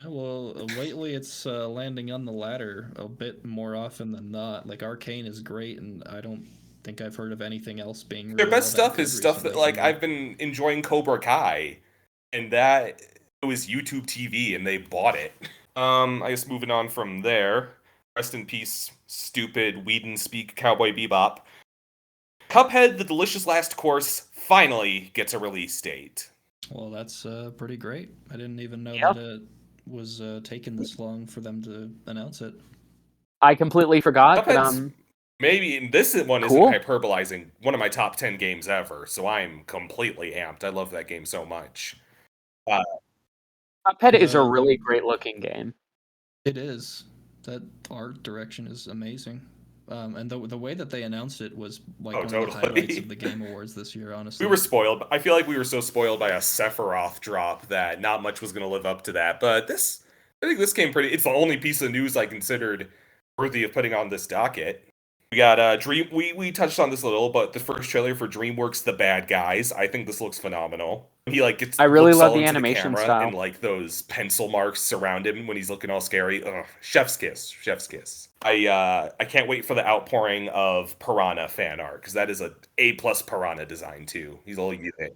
Speaker 3: Well, lately it's landing on the latter a bit more often than not. Like Arcane is great, and I don't think I've heard of anything else being really
Speaker 1: their best stuff is stuff that like I've been enjoying. Cobra Kai, and that it was YouTube TV, and they bought it. I guess moving on from there. Rest in peace, stupid Whedon speak Cowboy Bebop. Cuphead, The Delicious Last Course, finally gets a release date.
Speaker 3: Well, that's pretty great. I didn't even know that it was taking this long for them to announce it.
Speaker 2: I completely forgot.
Speaker 1: Maybe this one isn't hyperbolizing. One of my top 10 games ever, so I'm completely amped. I love that game so much.
Speaker 2: Cuphead is a really great looking game.
Speaker 3: It is. That art direction is amazing. And the way that they announced it was like one
Speaker 1: totally.
Speaker 3: of the highlights of the Game Awards this year, honestly.
Speaker 1: We were spoiled. I feel like we were so spoiled by a Sephiroth drop that not much was going to live up to that. But I think this came pretty. It's the only piece of news I considered worthy of putting on this docket. We got Dream. We touched on this a little, but the first trailer for DreamWorks, The Bad Guys. I think this looks phenomenal. He like gets.
Speaker 2: I really
Speaker 1: looks
Speaker 2: love
Speaker 1: all
Speaker 2: the
Speaker 1: into
Speaker 2: animation
Speaker 1: camera
Speaker 2: style.
Speaker 1: and like those pencil marks surround him when he's looking all scary. Ugh, chef's kiss, chef's kiss. I can't wait for the outpouring of Piranha fan art because that is a plus Piranha design too. He's all using.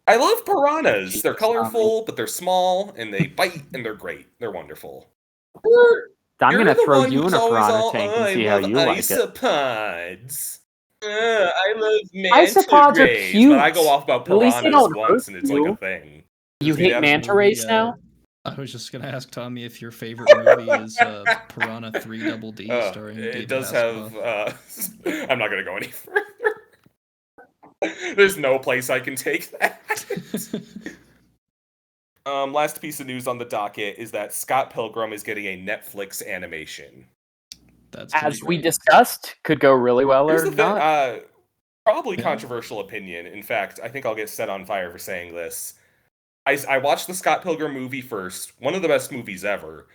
Speaker 1: I love piranhas. They're colorful, but they're small and they bite and they're great. They're wonderful.
Speaker 2: I'm
Speaker 1: You're
Speaker 2: gonna
Speaker 1: the
Speaker 2: throw
Speaker 1: one
Speaker 2: you
Speaker 1: who's
Speaker 2: in a
Speaker 1: always
Speaker 2: piranha
Speaker 1: all,
Speaker 2: tank
Speaker 1: "Oh,
Speaker 2: and
Speaker 1: I
Speaker 2: see how
Speaker 1: love
Speaker 2: you like it.
Speaker 1: isopods. I love manta
Speaker 2: Isopods are
Speaker 1: rays."
Speaker 2: cute.
Speaker 1: But I go off about
Speaker 2: At least they
Speaker 1: piranhas
Speaker 2: don't
Speaker 1: once
Speaker 2: hurt
Speaker 1: and it's like
Speaker 2: you.
Speaker 1: a thing.
Speaker 2: You
Speaker 1: Disney
Speaker 2: hate
Speaker 1: has-
Speaker 2: manta rays now?
Speaker 3: I was just gonna ask Tommy if your favorite movie is Piranha 3 Double D starring
Speaker 1: it
Speaker 3: David
Speaker 1: does
Speaker 3: Hasselhoff.
Speaker 1: have. I'm not gonna go any further. There's no place I can take that. Last piece of news on the docket is that Scott Pilgrim is getting a Netflix animation.
Speaker 3: That's
Speaker 2: As we
Speaker 3: great.
Speaker 2: discussed, could go really well
Speaker 1: Here's
Speaker 2: or
Speaker 1: the thing,
Speaker 2: not.
Speaker 1: probably
Speaker 3: Yeah.
Speaker 1: controversial opinion. In fact, I think I'll get set on fire for saying this. I watched the Scott Pilgrim movie first, one of the best movies ever.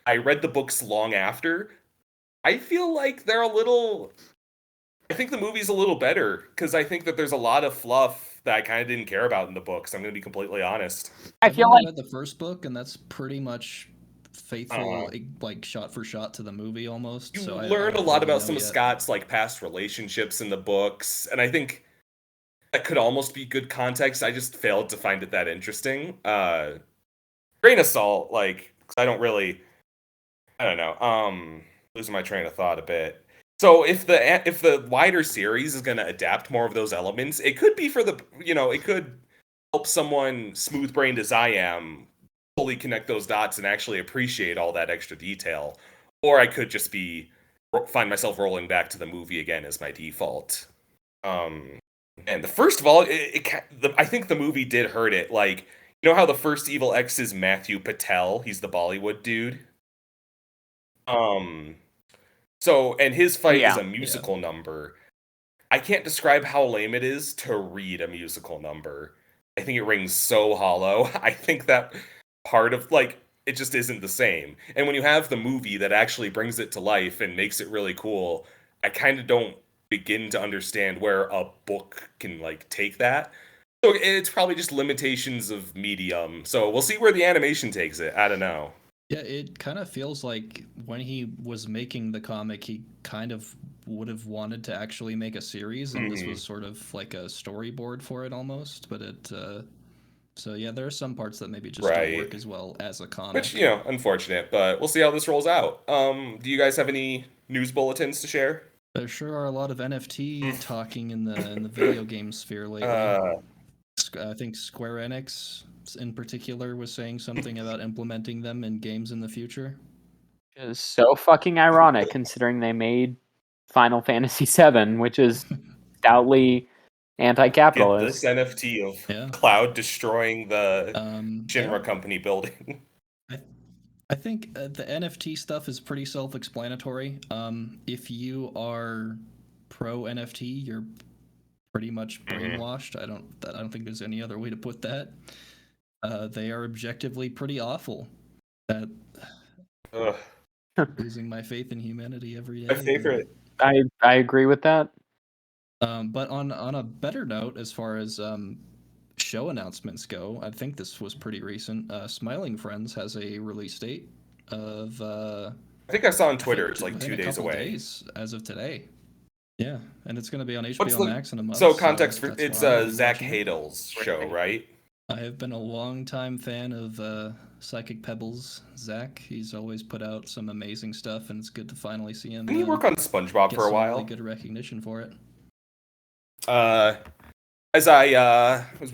Speaker 1: I read the books long after. I feel like they're a little. I think the movie's a little better because I think that there's a lot of fluff that I kind of didn't care about in the books. I'm going to be completely honest.
Speaker 2: I
Speaker 3: I've
Speaker 2: feel
Speaker 3: only
Speaker 2: like
Speaker 3: read the first book, and that's pretty much faithful, like shot for shot to the movie almost.
Speaker 1: You
Speaker 3: So I
Speaker 1: learn a
Speaker 3: don't
Speaker 1: lot
Speaker 3: really
Speaker 1: about
Speaker 3: know
Speaker 1: some of
Speaker 3: yet.
Speaker 1: Scott's like past relationships in the books, and I think that could almost be good context. I just failed to find it that interesting. Grain of salt, like 'cause I don't really, I don't know. Losing my train of thought a bit. So if the wider series is going to adapt more of those elements, it could be for the it could help someone smooth brained as I am fully connect those dots and actually appreciate all that extra detail, or I could just find myself rolling back to the movie again as my default. And first of all, I think the movie did hurt it. Like, you know how the first Evil X is Matthew Patel? He's the Bollywood dude. So, and his fight is
Speaker 2: Yeah.
Speaker 1: a musical number. I can't describe how lame it is to read a musical number. I think it rings so hollow. I think that part of, like, it just isn't the same. And when you have the movie that actually brings it to life and makes it really cool, I kind of don't begin to understand where a book can, like, take that. So it's probably just limitations of medium. So we'll see where the animation takes it. I don't know.
Speaker 3: Yeah, it kind of feels like when he was making the comic, he kind of would have wanted to actually make a series, and this was sort of like a storyboard for it almost. But so yeah, there are some parts that maybe just don't work as well as a comic.
Speaker 1: Which, unfortunate, but we'll see how this rolls out. Do you guys have any news bulletins to share?
Speaker 3: There sure are a lot of NFT talking in the video game sphere lately. I think Square Enix in particular was saying something about implementing them in games in the future.
Speaker 2: Which is so fucking ironic considering they made Final Fantasy VII, which is stoutly anti-capitalist.
Speaker 1: Get this NFT of Cloud destroying the Shinra company building.
Speaker 3: I think the NFT stuff is pretty self-explanatory. If you are pro NFT, you're pretty much brainwashed. I don't think there's any other way to put that. They are objectively pretty awful. That losing my faith in humanity every day.
Speaker 1: My favorite.
Speaker 2: I agree with that.
Speaker 3: But on a better note, as far as show announcements go, I think this was pretty recent. Smiling Friends has a release date of.
Speaker 1: I think I saw on Twitter it's like 2 days away.
Speaker 3: As of today. Yeah, and it's going to be on HBO Max in a month.
Speaker 1: So context for it's Zach Hadel's show, right?
Speaker 3: I have been a long-time fan of Psychic Pebbles. Zach, he's always put out some amazing stuff, and it's good to finally see him.
Speaker 1: Didn't he work on SpongeBob for a while?
Speaker 3: Really good recognition for it.
Speaker 1: As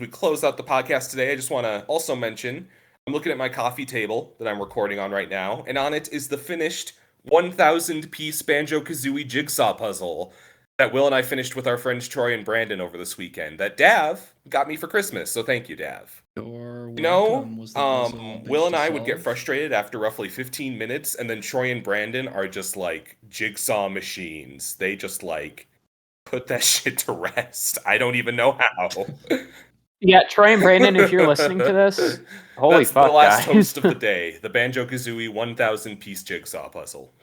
Speaker 1: we close out the podcast today, I just want to also mention I'm looking at my coffee table that I'm recording on right now, and on it is the finished 1,000-piece Banjo-Kazooie jigsaw puzzle. that Will and I finished with our friends Troy and Brandon over this weekend. That Dav got me for Christmas, so thank you, Dav.
Speaker 3: You're
Speaker 1: You know,
Speaker 3: welcome. Was the puzzle a bitch
Speaker 1: Will and
Speaker 3: to
Speaker 1: I would get
Speaker 3: solve?
Speaker 1: frustrated after roughly 15 minutes, and then Troy and Brandon are just like jigsaw machines. They just like put that shit to rest. I don't even know how.
Speaker 2: Yeah, Troy and Brandon, if you're listening to this, holy
Speaker 1: That's
Speaker 2: fuck,
Speaker 1: the last
Speaker 2: guys.
Speaker 1: toast of the day. The Banjo-Kazooie 1,000 piece jigsaw puzzle.